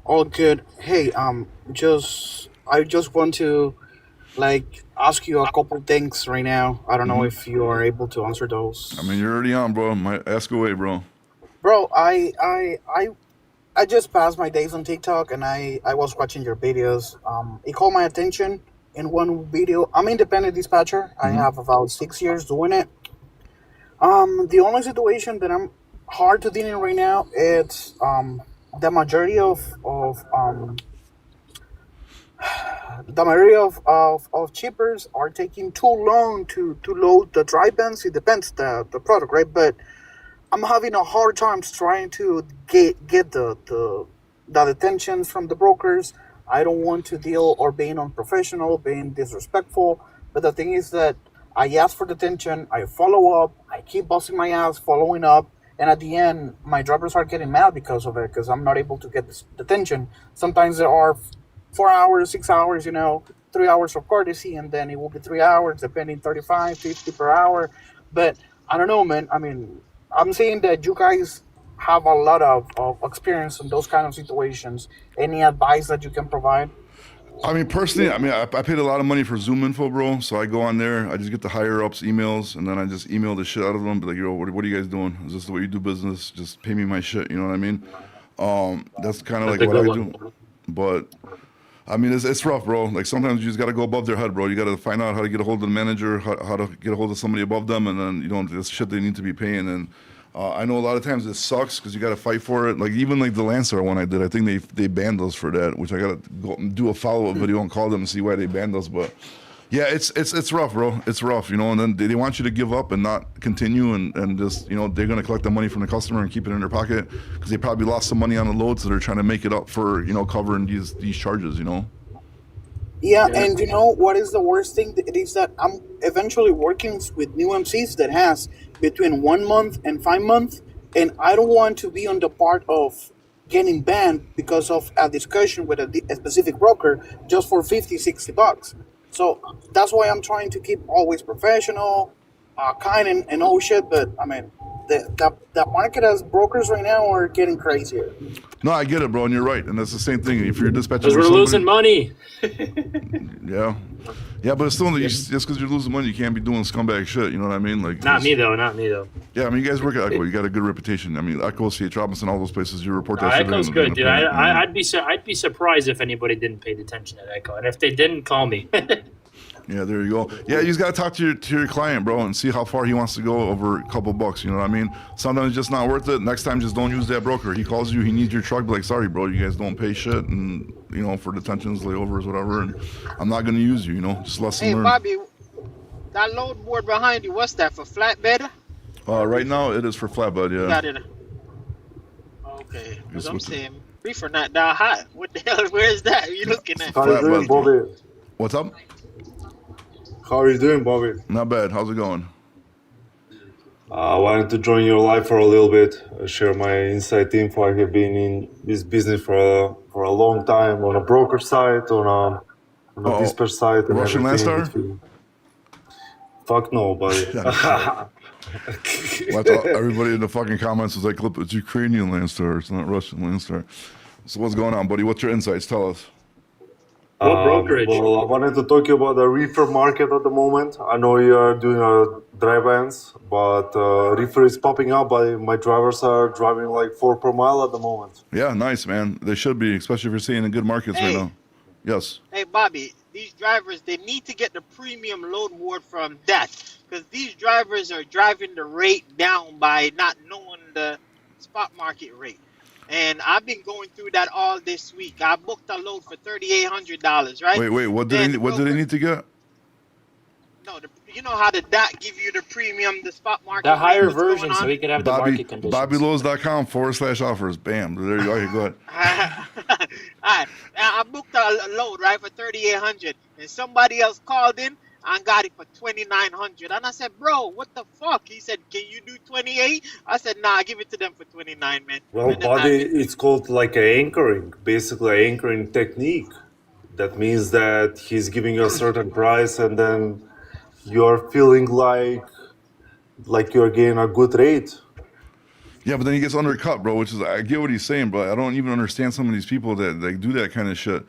All good. Hey, I just want to ask you a couple things right now. I don't know if you are able to answer those. I mean, you're already on, bro. Ask away, bro. Bro, I just passed my days on TikTok and I was watching your videos. It caught my attention in one video. I'm independent dispatcher. I have about 6 years doing it. The only situation that I'm hard to deal in right now, it's the majority of shippers are taking too long to load the dry vans. It depends the product, right? But I'm having a hard time trying to get the detention from the brokers. I don't want to deal or being unprofessional, being disrespectful. But the thing is that I ask for detention, I follow up, I keep busting my ass following up, and at the end, my drivers are getting mad because of it, because I'm not able to get this detention. Sometimes there are 4 hours, 6 hours, 3 hours of courtesy, and then it will be 3 hours, depending 35, 50 per hour. But I don't know, man. I mean, I'm saying that you guys have a lot of experience in those kind of situations. Any advice that you can provide? I mean, personally, I paid a lot of money for Zoom info, bro. So I go on there, I just get the higher ups emails, and then I just email the shit out of them. Be like, what are you guys doing? Is this the way you do business? Just pay me my shit. You know what I mean? That's kind of like what I do. But I mean, it's rough, bro. Like sometimes you just gotta go above their head, bro. You gotta find out how to get a hold of the manager, how to get a hold of somebody above them, and then this shit they need to be paying. And I know a lot of times it sucks because you gotta fight for it. Like even like the Landstar one I did, I think they banned us for that, which I gotta go do a follow up video and call them and see why they banned us. But yeah, it's rough, bro. It's rough, and then they want you to give up and not continue and just they're gonna collect the money from the customer and keep it in their pocket because they probably lost some money on the load, so they're trying to make it up for covering these charges. Yeah, and what is the worst thing? It is that I'm eventually working with new MCs that has between 1 month and 5 months, and I don't want to be on the part of getting banned because of a discussion with a specific broker just for $50-$60. So that's why I'm trying to keep always professional, kind and all shit. But I mean, the market as brokers right now are getting crazier. No, I get it, bro, and you're right, and that's the same thing. If you're dispatching, Because we're losing money. yeah, but it's still just because you're losing money, you can't be doing scumbag shit. You know what I mean? Like Not me though. Yeah, I mean, you guys work at Echo. You got a good reputation. I mean, Echo, C.H. Robinson, all those places. You report that shit. Echo's good, dude. I'd be surprised if anybody didn't pay attention at Echo, and if they didn't, call me. Yeah, there you go. Yeah, you just gotta talk to your client, bro, and see how far he wants to go over a couple bucks. You know what I mean? Sometimes it's just not worth it. Next time, just don't use that broker. He calls you, he needs your truck. Be like, sorry, bro, you guys don't pay shit, and for detentions, layovers, whatever. And I'm not gonna use you. Just lesson learned. Hey, Bobby, that load board behind you, what's that, for flatbed? Right now, it is for flatbed. Yeah. Got it. Okay, because I'm saying reefer not that hot. What the hell? Where is that? You looking at? How are you doing, Bobby? What's up? How are you doing, Bobby? Not bad. How's it going? I wanted to join your live for a little bit, share my inside info. I have been in this business for a long time on a broker side, on a dispatch side. And Russian Landstar? Fuck no, buddy. Everybody in the fucking comments was like, it's Ukrainian Landstar. It's not Russian Landstar. So what's going on, buddy? What's your insights? Tell us. What brokerage? Well, I wanted to talk to you about the reefer market at the moment. I know you are doing dry vans, but reefer is popping up. My drivers are driving like 4 per mile at the moment. Yeah, nice, man. They should be, especially if you're seeing in good markets right now. Yes. Hey, Bobby, these drivers, they need to get the premium load board from that, because these drivers are driving the rate down by not knowing the spot market rate. And I've been going through that all this week. I booked a load for $3,800, right? Wait, what did they need to get? No, you know how the DOT give you the premium, the spot market. The higher rate, what's version, going so on? we could have the market conditions. BobbyLowe's.com/offers. Bam. There you go. Okay, go ahead. All right. I booked a load, right, for $3,800, and somebody else called in I got it for 2,900. And I said, bro, what the fuck? He said, can you do 28? I said, nah, give it to them for 29, man. Well, Let them have buddy, it. it's called like a anchoring, basically anchoring technique. That means that he's giving you a certain price, and then you're feeling like you're getting a good rate. Yeah, but then he gets undercut, bro. Which is, I get what he's saying, but I don't even understand some of these people that like do that kind of shit.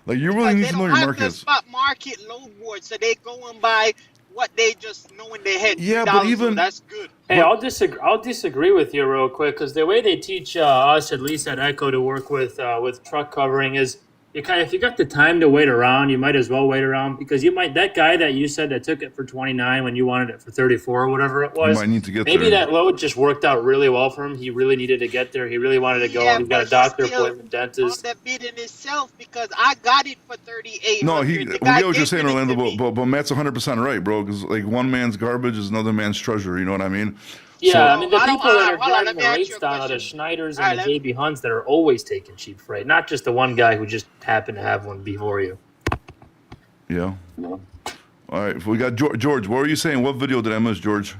Like, you really Because need they to know don't your have the markets. spot market load board, so they going by what they just know in their head. Yeah, $3, but so even- that's good. Hey, I'll disagree with you real quick, because the way they teach us, at least at Echo, to work with truck covering is if you got the time to wait around, you might as well wait around, because that guy that you said that took it for 29 when you wanted it for 34 or whatever it was. might need to get maybe there. that load just worked out really well for him. He really needed to get there. He really wanted to go. Yeah, He's got a but doctor still appointment, on dentist. the bid in itself, because I got it for 3,800. No, The we guy get what you're gave saying, it to Orlando, me. but Matt's 100% right, bro. Because like one man's garbage is another man's treasure. You know what I mean? Yeah, I mean, the I don't- people that are hold on, let driving me the ask you rates a down are the question. Schneiders All right, and the let me- JB Hunts that are always taking cheap freight, not just the one guy who just happened to have one before you. Yeah. All right. We got George. What were you saying? What video did I miss, George?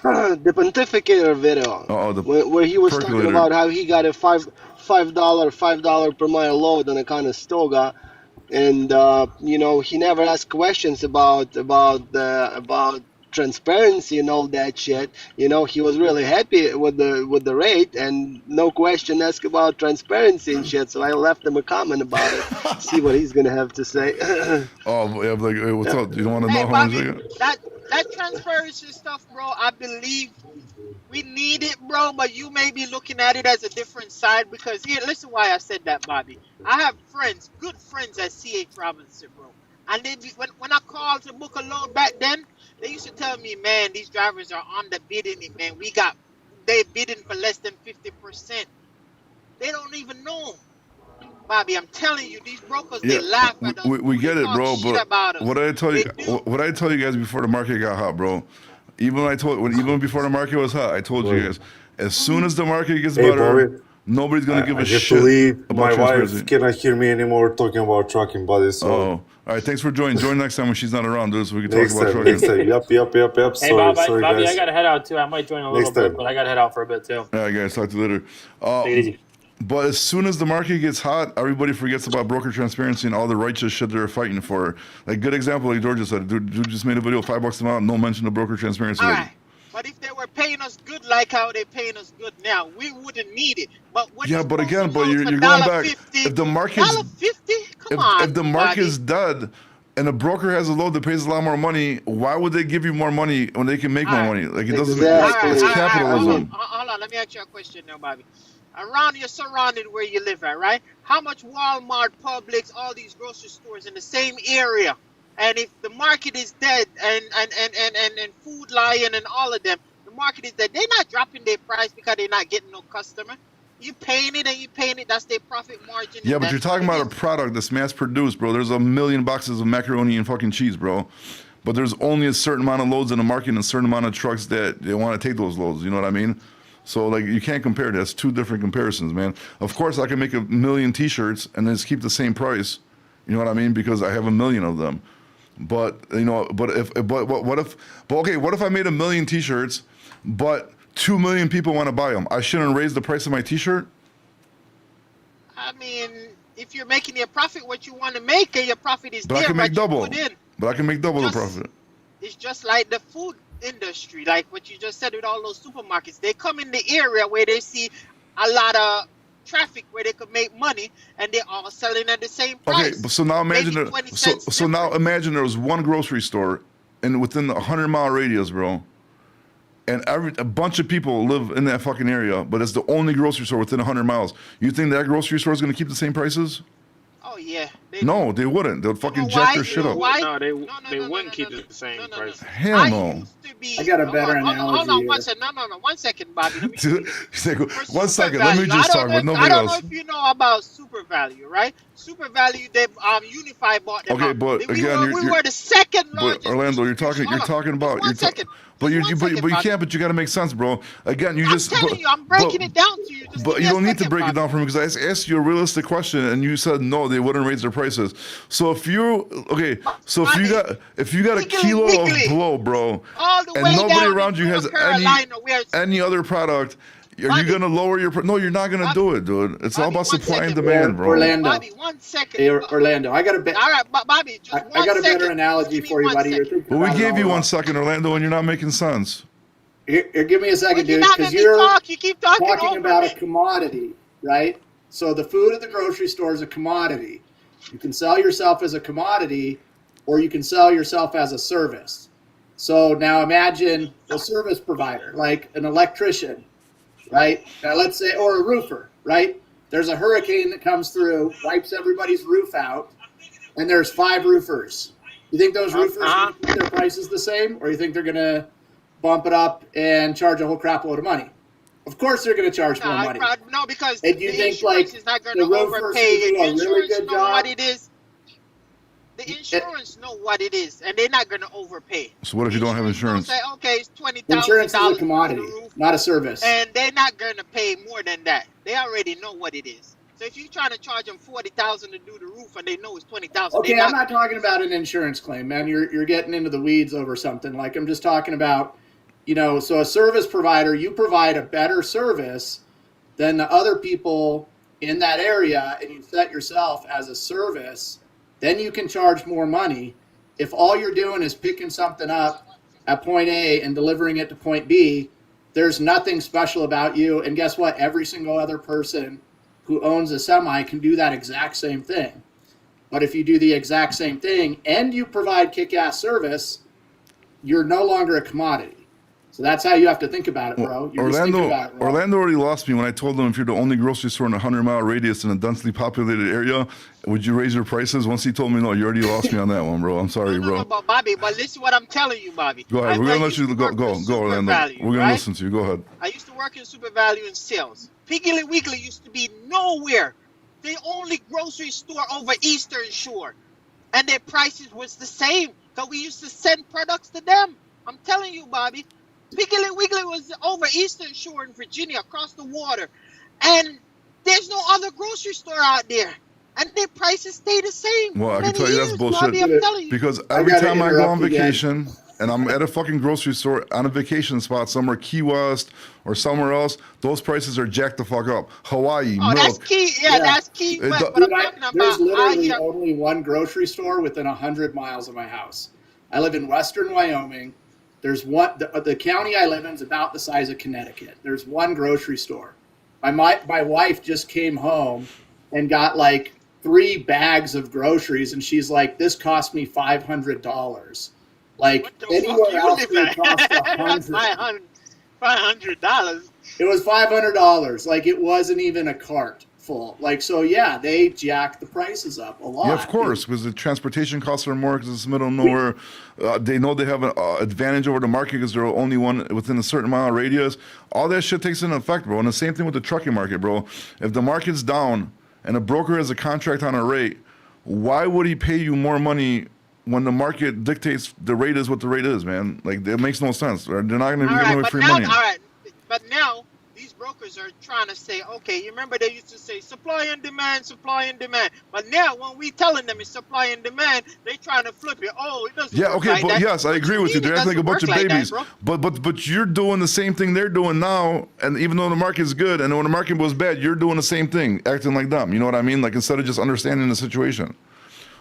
The pontificator video, The where he was percolator. talking about how he got a $5 per mile load on a Conestoga, and he never asked questions about transparency and all that shit. He was really happy with the rate, and no question asked about transparency and shit. So I left him a comment about it. See what he's gonna have to say. Oh, yeah, like, hey, what's up? You don't want to know Hey, how much Bobby, I got? that transparency stuff, bro, I believe we need it, bro, but you may be looking at it as a different side, because here, listen why I said that, Bobby. I have friends, good friends at C.H. Robinson, bro. And when I called to book a load back then, they used to tell me, man, these drivers are on the bidding it, man. They bidding for less than 50%. They don't even know. Bobby, I'm telling you, these brokers, they laugh at us. We get They it, talk bro. shit But about us. what did I tell you? They do. What did I tell you guys before the market got hot, bro? Even before the market was hot, I told you guys, as soon as the market gets Hey, better, Bobby, nobody's gonna give I a have shit to leave. about My transparency. wife cannot hear me anymore talking about trucking, buddy. So Oh, all right. Thanks for joining. Join next time when she's not around, dude, so we can talk next about time, trucking. next time. Yep. Hey, Sorry, Bobby, guys. I got to head out too. I might join a little Next bit, time. but I got to head out for a bit too. All right, guys. Talk to you later. Take it easy. But as soon as the market gets hot, everybody forgets about broker transparency and all the righteous shit they're fighting for. Like, good example, like Georgia said, dude just made a video, $5 a mile, no mention of broker transparency. All Like, right. But if they were paying us good like how they're paying us good now, we wouldn't need it. But when yeah, it's but again, posted but loads you're for going back. $1.50, If the market's $1.50? Come on, if the market's dead and a broker has a load that pays a lot more money, why would they give you more money when they can make more All right. money? Like, it doesn't. Exactly. It's All right, capitalism. hold on. Let me ask you a question now, Bobby. Around your surrounding where you live at, right? How much Walmart, Publix, all these grocery stores in the same area? And if the market is dead and Food Lion and all of them, the market is dead, they're not dropping their price because they're not getting no customer. You paying it and you paying it, that's their profit margin. Yeah, and but you're that's what talking it about a is. product that's mass produced, bro. There's a million boxes of macaroni and fucking cheese, bro. But there's only a certain amount of loads in the market and a certain amount of trucks that they want to take those loads. You know what I mean? So, like, you can't compare. That's two different comparisons, man. Of course, I can make a million T-shirts and just keep the same price. You know what I mean? Because I have a million of them. But what if I made a million T-shirts, but 2 million people want to buy them? I shouldn't raise the price of my T-shirt. I mean, if you're making your profit what you want to make and your profit is But I there, can make you double. put in. But I can make double the Just- profit. It's just like the food industry, like what you just said with all those supermarkets. They come in the area where they see a lot of traffic where they could make money, and they're all selling at the same price. Okay, but so now imagine Maybe that. 20 So cents now difference. imagine there was one grocery store, and within the 100-mile radius, bro, and a bunch of people live in that fucking area, but it's the only grocery store within 100 miles. You think that grocery store is going to keep the same prices? Oh yeah. No, they wouldn't. They'll fucking know jack why? their You shit know up. why? No, they No, wouldn't keep no, it the same no, no, price. Hell I no. used to be. I got a better Hold analogy on, here. one second. No. 1 second, Bobby. Let me He's like, For one Super second, let me Value. just I talk don't with know- nobody I don't else. know if you know about Super Value, right? Super Value, they Unify bought them Okay, out. but we again, were, we were the second largest. But Orlando, you're talking about. One second. But you Bobby. can't. But you got to make sense, bro. Again, you I'm just. telling you, I'm breaking it down to you. Just But give you me a don't need to second, break it Bobby. down for me because I asked you a realistic question and you said no, they wouldn't raise their prices. So if you if you got a kilo of blow, bro, All the and way nobody down around in you has North Carolina, where any other product, are Bobby. you gonna lower your? No, you're not gonna do it, dude. It's all Bobby, about 1 supply and second. demand, bro. Orlando. Bobby, 1 second. Hey, Orlando, I got a bit. All right, Bobby, just I got a better second. analogy Just give for me you, 1 buddy. You're second. thinking But we about it gave all you 1 wrong. second, Orlando, and you're not making sense. Here, give me a second, Well, you're dude, not because letting me you're talk. You keep talking talking over about me. a commodity, right? So the food at the grocery store is a commodity. You can sell yourself as a commodity, or you can sell yourself as a service. So now imagine a service provider, like an electrician, right? Now let's say, or a roofer, right? There's a hurricane that comes through, wipes everybody's roof out, and there's 5 roofers. You think those roofers are gonna keep their prices the same, or you think they're gonna bump it up and charge a whole crap load of money? Of course they're going to charge more money. No, because And you the think, insurance like, is not going the to roofers overpay. who do a And really insurance good know job? what it is. The insurance know what it is, and they're not going to overpay. So what if you don't have insurance? Say, okay, it's Insurance is a $20,000 commodity, not a service. and they're not going to pay more than that. They already know what it is. So if you're trying to charge them $40,000 to do the roof, and they know it's $20,000, Okay, I'm not talking about an insurance claim, man. You're getting into the weeds over something. Like, I'm just talking about, so a service provider, you provide a better service than the other people in that area, and you set yourself as a service, then you can charge more money. If all you're doing is picking something up at point A and delivering it to point B, there's nothing special about you. And guess what? Every single other person who owns a semi can do that exact same thing. But if you do the exact same thing and you provide kick-ass service, you're no longer a commodity. So that's how you have to think about it, bro. You're just thinking about it wrong. Orlando already lost me when I told him if you're the only grocery store in a 100-mile radius in a densely populated area, would you raise your prices? Once he told me no, you already lost me on that one, bro. I'm sorry, bro. No, but Bobby, listen what I'm telling you, Bobby. Go ahead. We're going to let you go, Orlando. Value, We're going to listen to you. Go ahead. I used to work in Super Value and sales. Piggly Wiggly used to be nowhere. The only grocery store over Eastern Shore. And their prices was the same. Because we used to send products to them. I'm telling you, Bobby. Piggly Wiggly was over Eastern Shore in Virginia, across the water. And there's no other grocery store out there. And their prices stay the same. Well, I can tell you that's bullshit. Bobby, I'm telling you. Because every time I go on interrupt you again. vacation and I'm at a fucking grocery store on a vacation spot somewhere, Key West or somewhere else, those prices are jacked the fuck up. Hawaii, Oh, milk. that's key. Yeah, that's key. It But do- what I'm Dude, talking about, there's literally hear- only one grocery store within 100 miles of my house. I live in western Wyoming. There's one. The county I live in is about the size of Connecticut. There's one grocery store. My wife just came home and got like 3 bags of groceries, and she's like, "This cost me $500." Like What the anywhere fuck you else, live it at? cost That's $100. $500. It was $500. Like it wasn't even a cart full. Like so, yeah, they jacked the prices up a lot. Yeah, of course, because the transportation costs are more because it's the middle of nowhere. They know they have an advantage over the market because they're the only one within a certain mile radius. All that shit takes into effect, bro. And the same thing with the trucking market, bro. If the market's down and a broker has a contract on a rate, why would he pay you more money when the market dictates the rate is what the rate is, man? Like, it makes no sense. They're not going to be giving away free money. But now these brokers are trying to say, okay, you remember they used to say supply and demand, supply and demand. But now when we telling them it's supply and demand, they trying to flip it. Oh, it doesn't Yeah, work okay, like but that. yes, I What agree you with you. mean They're it acting like a bunch of doesn't work babies. like that, bro? But you're doing the same thing they're doing now, and even though the market's good, and when the market was bad, you're doing the same thing, acting like them. You know what I mean? Like, instead of just understanding the situation.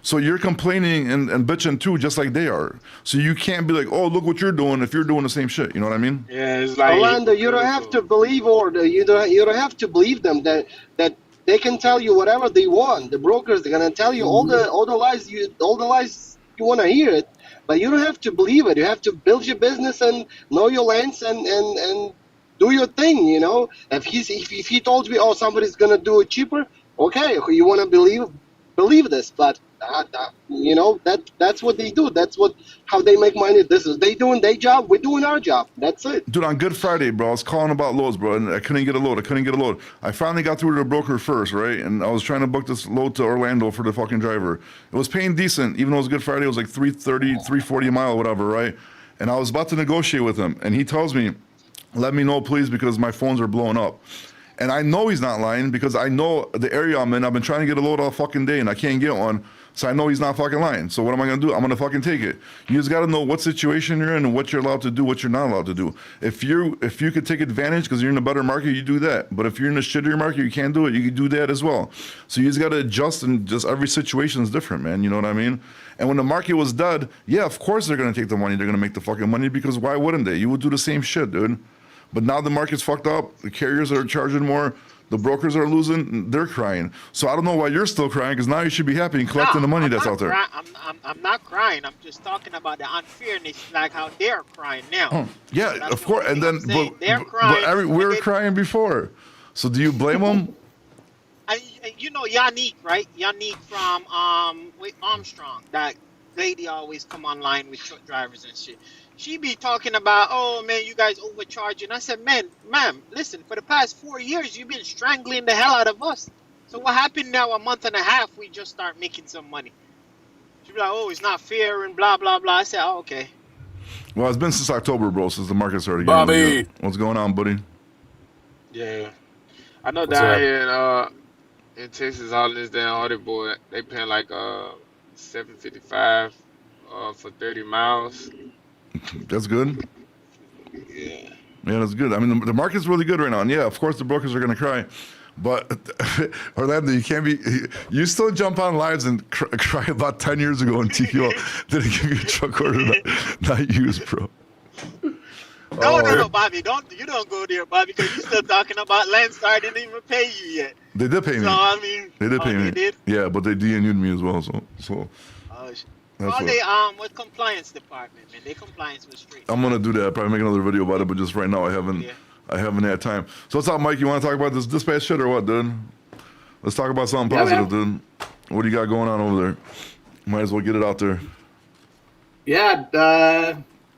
So you're complaining and bitching too, just like they are. So you can't be like, oh, look what you're doing if you're doing the same shit. You know what I mean? Yeah, it's like Orlando, you don't have to believe you don't have to believe them that they can tell you whatever they want. The brokers, they're gonna tell you all the lies you want to hear it, but you don't have to believe it. You have to build your business and know your lanes and do your thing. You know, if he told me, oh, somebody's gonna do it cheaper, okay, you want to believe this, but you know that's what they do. That's how they make money. They doing their job. We're doing our job. That's it. Dude, on Good Friday, bro, I was calling about loads, bro, and I couldn't get a load. I finally got through to the broker first, right? And I was trying to book this load to Orlando for the fucking driver. It was paying decent, even though it was Good Friday. It was like $330, $340 a mile, whatever, right? And I was about to negotiate with him, and he tells me, let me know, please, because my phones are blowing up. And I know he's not lying because I know the area I'm in. I've been trying to get a load all fucking day and I can't get one. So I know he's not fucking lying. So what am I going to do? I'm going to fucking take it. You just got to know what situation you're in and what you're allowed to do, what you're not allowed to do. If you could take advantage because you're in a better market, you do that. But if you're in a shittier market, you can't do it. You can do that as well. So you just got to adjust, and just every situation is different, man. You know what I mean? And when the market was dead, yeah, of course they're going to take the money. They're going to make the fucking money because why wouldn't they? You would do the same shit, dude. But now the market's fucked up. The carriers are charging more. The brokers are losing. They're crying. So I don't know why you're still crying, because now you should be happy and collecting the money I'm that's not out there. I'm not crying. I'm just talking about the unfairness, like how they're crying now. Yeah, That's of the course. only And thing then, I'm saying. They're but crying, we were and then- crying before. So do you blame them? You know Yannick, right? Yannick from with Armstrong. That lady always come online with truck drivers and shit. She be talking about, oh man, you guys overcharging. I said, ma'am, listen, for the past 4 years you've been strangling the hell out of us. So what happened now? A month and a half, we just start making some money. She be like, oh, it's not fair and blah blah blah. I said, oh, okay. Well, it's been since October, bro, since the market started. Bobby. Getting good. What's going on, buddy? Yeah, I know What's down up? here in Texas, all this damn audit boy, they paying like $7.55 for 30 miles. That's good. Yeah. Yeah, that's good. I mean, the market's really good right now. And yeah, of course the brokers are going to cry. But Orlando, you can't be. You still jump on lives and cry about 10 years ago when TQL didn't give you a truck order not used, bro. No, Bobby, you don't go there, Bobby, because you still talking about Landstar didn't even pay you yet. They did pay me. So I mean, They did pay me. They did? Yeah, but they DNU'd me as well. So That's what- they with compliance department, man. They compliance was straight. I'm gonna do that. Probably make another video about it. But just right now, I haven't had time. So what's up, Mike? You want to talk about this dispatch shit or what, dude? Let's talk about something positive, dude. What do you got going on over there? Might as well get it out there. Yeah,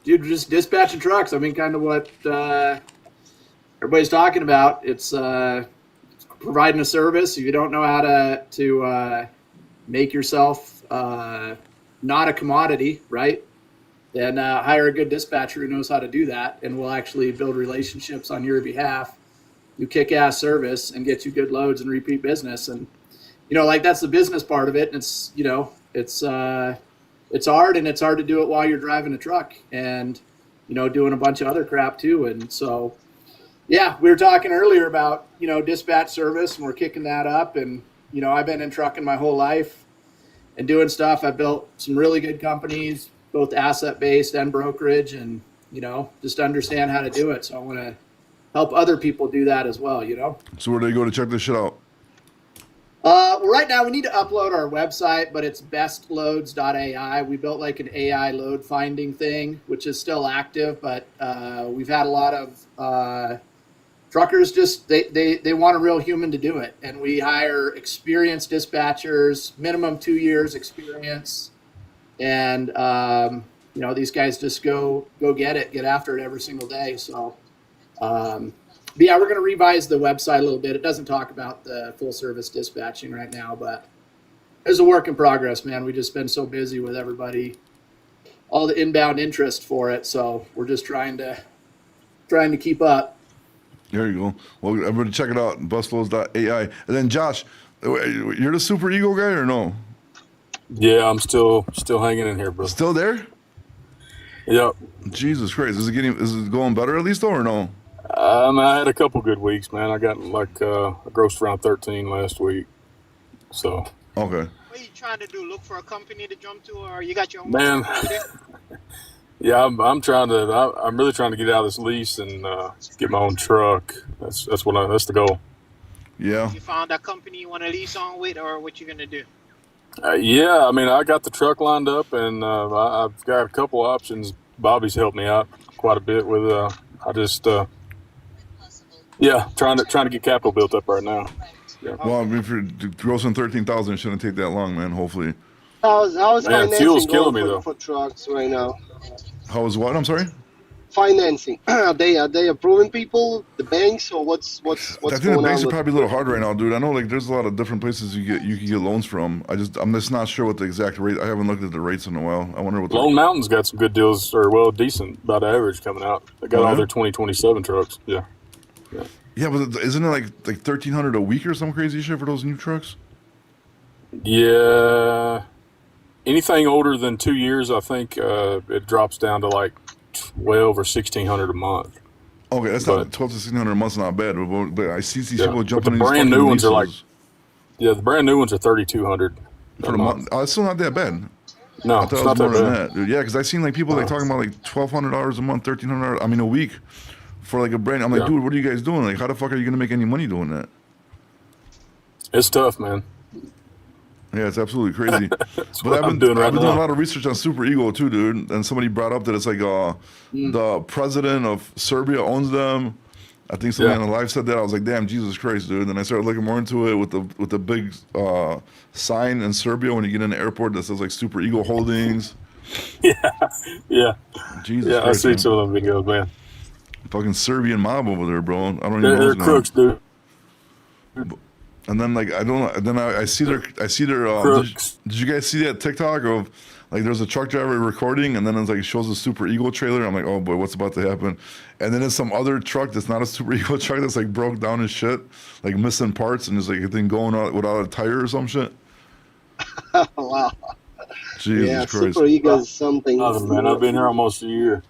dude, just dispatching trucks. I mean, kind of what everybody's talking about. It's providing a service. If you don't know how to make yourself not a commodity, right? Then hire a good dispatcher who knows how to do that, and will actually build relationships on your behalf, do kick-ass service, and get you good loads and repeat business. And like that's the business part of it. And it's it's hard, and it's hard to do it while you're driving a truck and doing a bunch of other crap too. And so, yeah, we were talking earlier about dispatch service, and we're kicking that up. And I've been in trucking my whole life and doing stuff. I built some really good companies, both asset-based and brokerage, and just understand how to do it. So I want to help other people do that as well. So where do they go to check this shit out? Well, right now we need to upload our website, but it's bestloads.ai. We built like an AI load finding thing, which is still active, but we've had a lot of truckers just they want a real human to do it, and we hire experienced dispatchers, minimum 2 years experience, and these guys just go get after it every single day. So but yeah, we're going to revise the website a little bit. It doesn't talk about the full service dispatching right now, but it's a work in progress, man. We've just been so busy with everybody, all the inbound interest for it. So we're just trying to keep up. There you go. Well, everybody check it out, busloads.ai. And then Josh, you're the super ego guy or no? Yeah, I'm still hanging in here, bro. Still there? Yep. Jesus Christ. Is it going better at least though, or no? I had a couple good weeks, man. I got I grossed around 13 last week. So. Okay. What are you trying to do? Look for a company to jump to, or you got your own? Man. Yeah, I'm really trying to get out of this lease and get my own truck. That's the goal. Yeah. You found a company you want to lease on with, or what you gonna do? Yeah, I mean, I got the truck lined up, and I've got a couple options. Bobby's helped me out quite a bit with. I just. Yeah, trying to get capital built up right now. Yeah. Well, if you're grossing 13,000, it shouldn't take that long, man. Hopefully. How's Man, financing fuel's going killing me, though. for trucks right now? How is what? I'm sorry. Financing. Are they approving people, the banks, or what's I think the going banks on? are probably a little hard right now, dude. I know there's a lot of different places you can get loans from. I'm just not sure what the exact rate. I haven't looked at the rates in a while. I wonder what. Lone Mountain's got some good deals, or decent, about average coming out. They got all their 2027 trucks. Yeah. Yeah, but isn't it like 1,300 a week or some crazy shit for those new trucks? Yeah. Anything older than 2 years, I think it drops down to like way over 1,600 a month. Okay, that's not 12 to 1,600 a month's not bad, but I see these people jumping the in these brand fucking new ones leases. are like, the brand new ones are 3,200 for the month. Oh, it's still not that bad. No, I thought it's it was not more that than bad. that, dude. Yeah, because I seen like people like talking about like $1,200 a month, $1,300. I mean a week for like a brand. I'm like, dude, what are you guys doing? Like, how the fuck are you gonna make any money doing that? It's tough, man. Yeah, it's absolutely crazy. But I've been doing a lot of research on Super Ego too, dude. And somebody brought up that it's like the president of Serbia owns them. I think somebody on the live said that. I was like, damn, Jesus Christ, dude. And then I started looking more into it with the big sign in Serbia when you get in the airport that says like Super Ego Holdings. Yeah. Jesus Yeah, Christ, I see man. some of them videos, man. Fucking Serbian mob over there, bro. I don't even They're know. crooks, dude. And then like I see their did you guys see that TikTok of like there's a truck driver recording and then it's like it shows a Super Ego trailer. I'm like, oh boy, what's about to happen? And then it's some other truck that's not a Super Ego truck that's like broke down and shit, like missing parts and there's like a thing going out without a tire or some shit. Wow. Jesus Christ. Super Ego is something. Man, I've been here almost a year.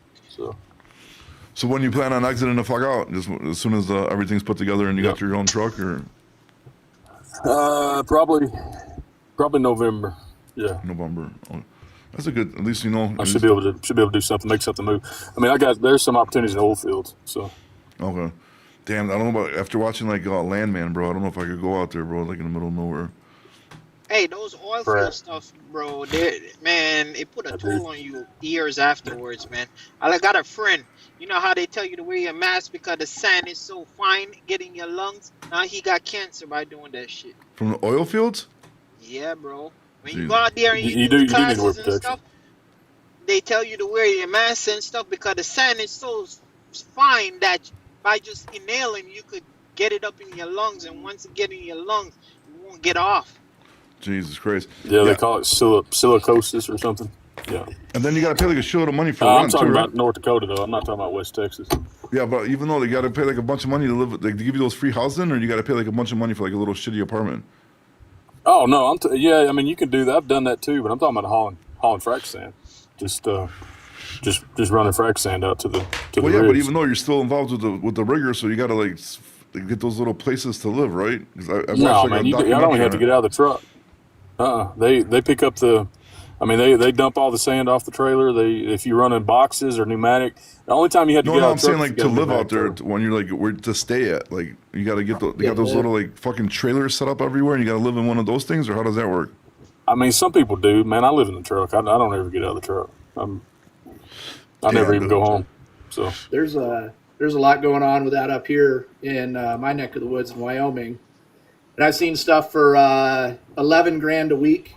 So when you plan on exiting the fuck out? Just as soon as everything's put together and you got your own truck, or? Probably November. Yeah. November. Oh, that's a good. At least you know. I should be able to do something, make something move. I mean, there's some opportunities in oil fields. So. Okay. Damn, I don't know about after watching like Landman, bro. I don't know if I could go out there, bro, like in the middle of nowhere. Hey, those oil field stuff, bro. It put a toll on you years afterwards, man. I got a friend. You know how they tell you to wear your mask because the sand is so fine getting your lungs? Now he got cancer by doing that shit. From the oil fields? Yeah, bro. When you go out there and you do classes and stuff, they tell you to wear your mask and stuff because the sand is so fine that by just inhaling, you could get it up in your lungs. And once it gets in your lungs, you won't get off. Jesus Christ. Yeah, they call it silicosis or something. Yeah. And then you got to pay like a shitload of money for I'm talking too, about right? North Dakota, though. I'm not talking about West Texas. Yeah, but even though they got to pay like a bunch of money to live, like to give you those free housing, or you got to pay like a bunch of money for like a little shitty apartment. Oh no, I mean you can do that. I've done that too, but I'm talking about hauling frac sand. Just running frac sand out to the Well, yeah, rigs. but even though you're still involved with the rigger, so you got to like get those little places to live, right? No, man, I don't even have to get out of the truck. They pick up they dump all the sand off the trailer. If you run in boxes or pneumatic, the only time you have to get out of the truck. I'm saying like to live out there when you're like where to stay at. Like you got to get they got those little like fucking trailers set up everywhere, and you got to live in one of those things, or how does that work? I mean, some people do. Man, I live in the truck. I don't ever get out of the truck. I never even go home. So there's a lot going on with that up here in my neck of the woods in Wyoming. And I've seen stuff for $11,000 a week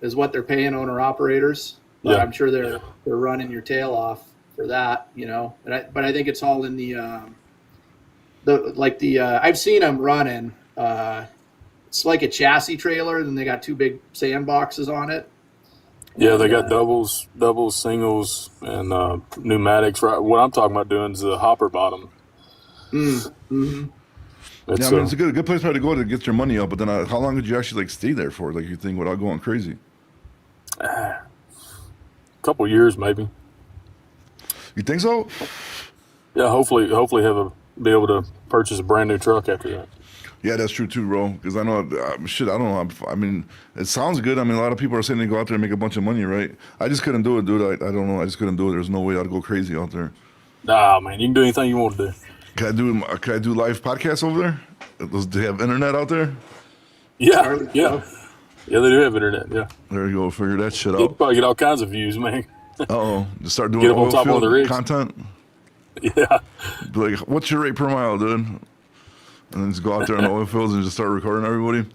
is what they're paying owner operators. But I'm sure they're running your tail off for that, you know. But I think it's all in the I've seen them running. It's like a chassis trailer, then they got two big sandboxes on it. Yeah, they got doubles, singles, and pneumatics. Right, what I'm talking about doing is the hopper bottom. Mm-hmm. Yeah, I mean, it's a good place to go to get your money up. But then, how long did you actually like stay there for? Like, you think without going crazy? A couple years, maybe. You think so? Yeah, hopefully, be able to purchase a brand new truck after that. Yeah, that's true too, bro. Because I know, I don't know. I mean, it sounds good. I mean, a lot of people are saying they go out there and make a bunch of money, right? I just couldn't do it, dude. I don't know. I just couldn't do it. There's no way I'd go crazy out there. Nah, man, you can do anything you want to do. Can I do live podcasts over there? Do they have internet out there? Yeah, they do have internet. Yeah. There you go. Figure that shit out. You probably get all kinds of views, man. Just start doing get up on top of the rigs. content. Yeah. Be like, what's your rate per mile, dude? And then just go out there in the oil fields and just start recording everybody.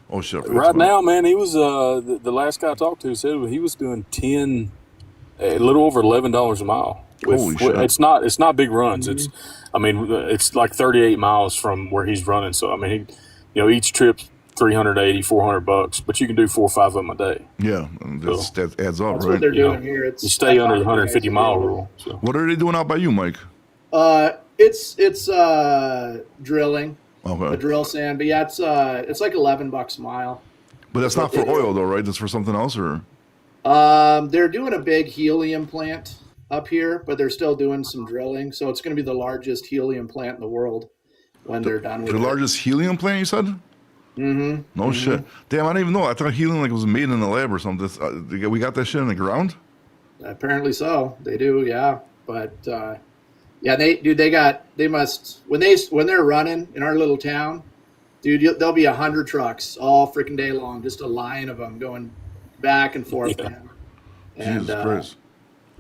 Oh shit! Right now, man, he was the last guy I talked to said he was doing a little over $11 a mile. Holy shit! It's not big runs. It's like 38 miles from where he's running. So I mean, each trip's $380, $400, but you can do 4 or 5 of them a day. Yeah, that adds up, That's right? what they're doing here. You stay under the 150 mile rule. So. What are they doing out by you, Mike? It's drilling, a Okay. drill sand, but yeah, it's like $11 a mile. But that's not for oil though, right? That's for something else, or? They're doing a big helium plant up here, but they're still doing some drilling. So it's going to be the largest helium plant in the world when they're done with The it. largest helium plant, you said? Mm-hmm. No shit. Damn, I didn't even know. I thought helium like was made in the lab or something. We got that shit in the ground? Apparently so. They do, yeah. But yeah, they must when they're running in our little town, dude. There'll be 100 trucks all freaking day long, just a line of them going back and forth, Yeah. man. And Jesus Christ.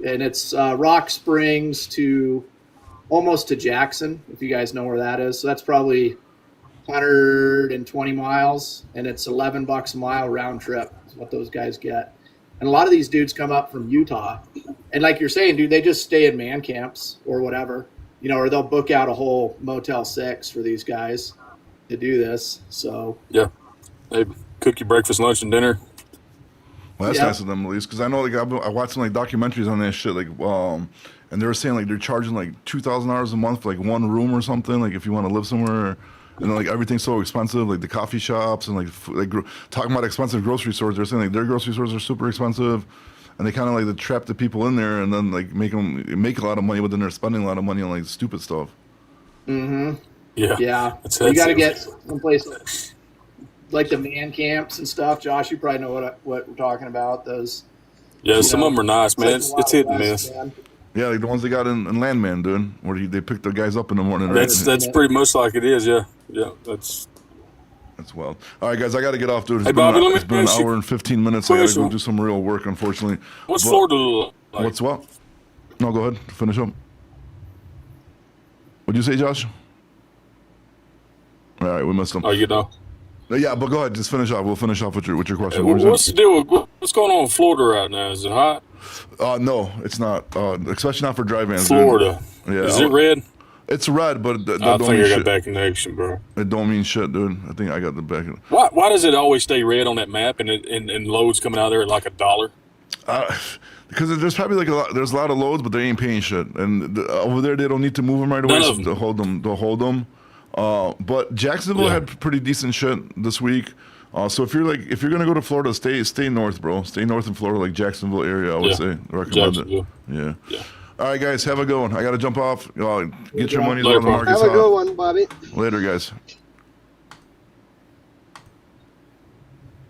and it's Rock Springs to almost to Jackson, if you guys know where that is. So that's probably 120 miles, and it's $11 a mile round trip is what those guys get. And a lot of these dudes come up from Utah, and like you're saying, dude, they just stay in man camps or whatever, or they'll book out a whole Motel 6 for these guys to do this. So Yeah. They cook you breakfast, lunch, and dinner. Well, that's Yeah. nice of them at least, because I know like I watched some like documentaries on that shit, like and they were saying like they're charging like $2,000 a month for like one room or something, like if you want to live somewhere, and then, like everything's so expensive, like the coffee shops and talking about expensive grocery stores. They're saying like their grocery stores are super expensive, and they kind of like they trap the people in there and then like make a lot of money, but then they're spending a lot of money on like stupid stuff. mm-hmm. Yeah. Yeah, That's you got to it. get someplace like the man camps and stuff. Josh, you probably know what we're talking about. Those. Yeah, some know, of them are nice, man. like It's, the it's hit Wild and West, miss. man. Yeah, like the ones they got in Landman, dude, where they pick the guys up in the morning. Right? That's pretty much like it is. Yeah. Yeah. That's Wild. All right, guys, I got to get off, dude. Hey, Bobby, let me It's been an ask you hour and 15 minutes. I got to go question. do some real work, unfortunately. what's But- Florida look like? What's what? No, go ahead. Finish up. What'd you say, Josh? All right, we missed him. Oh, you know. Yeah, but go ahead. Just finish off. We'll finish off with your question. What was What's the deal with what's going on in Florida right now? Is it hot? No, it's not. Especially not for dry vans. dude. Florida. Yeah. Is it red? It's red, but that I don't think mean I got shit. that connection, bro. It don't mean shit, dude. I think I got the back. Why does it always stay red on that map and loads coming out of there at like $1? Because there's probably there's a lot of loads, but they ain't paying shit. And over there, they don't need to move them right away. None So of them. they'll hold them. But Jacksonville Yeah. had pretty decent shit this week. So if you're gonna go to Florida, stay north, bro. Stay north in Florida, like Jacksonville area. I would Yeah. say recommend it. Jacksonville. Yeah. Yeah. All right, guys, have a good one. I gotta jump off. Get your money Later, on the Paul. markets. Have a good out. one, Bobby. Later, guys.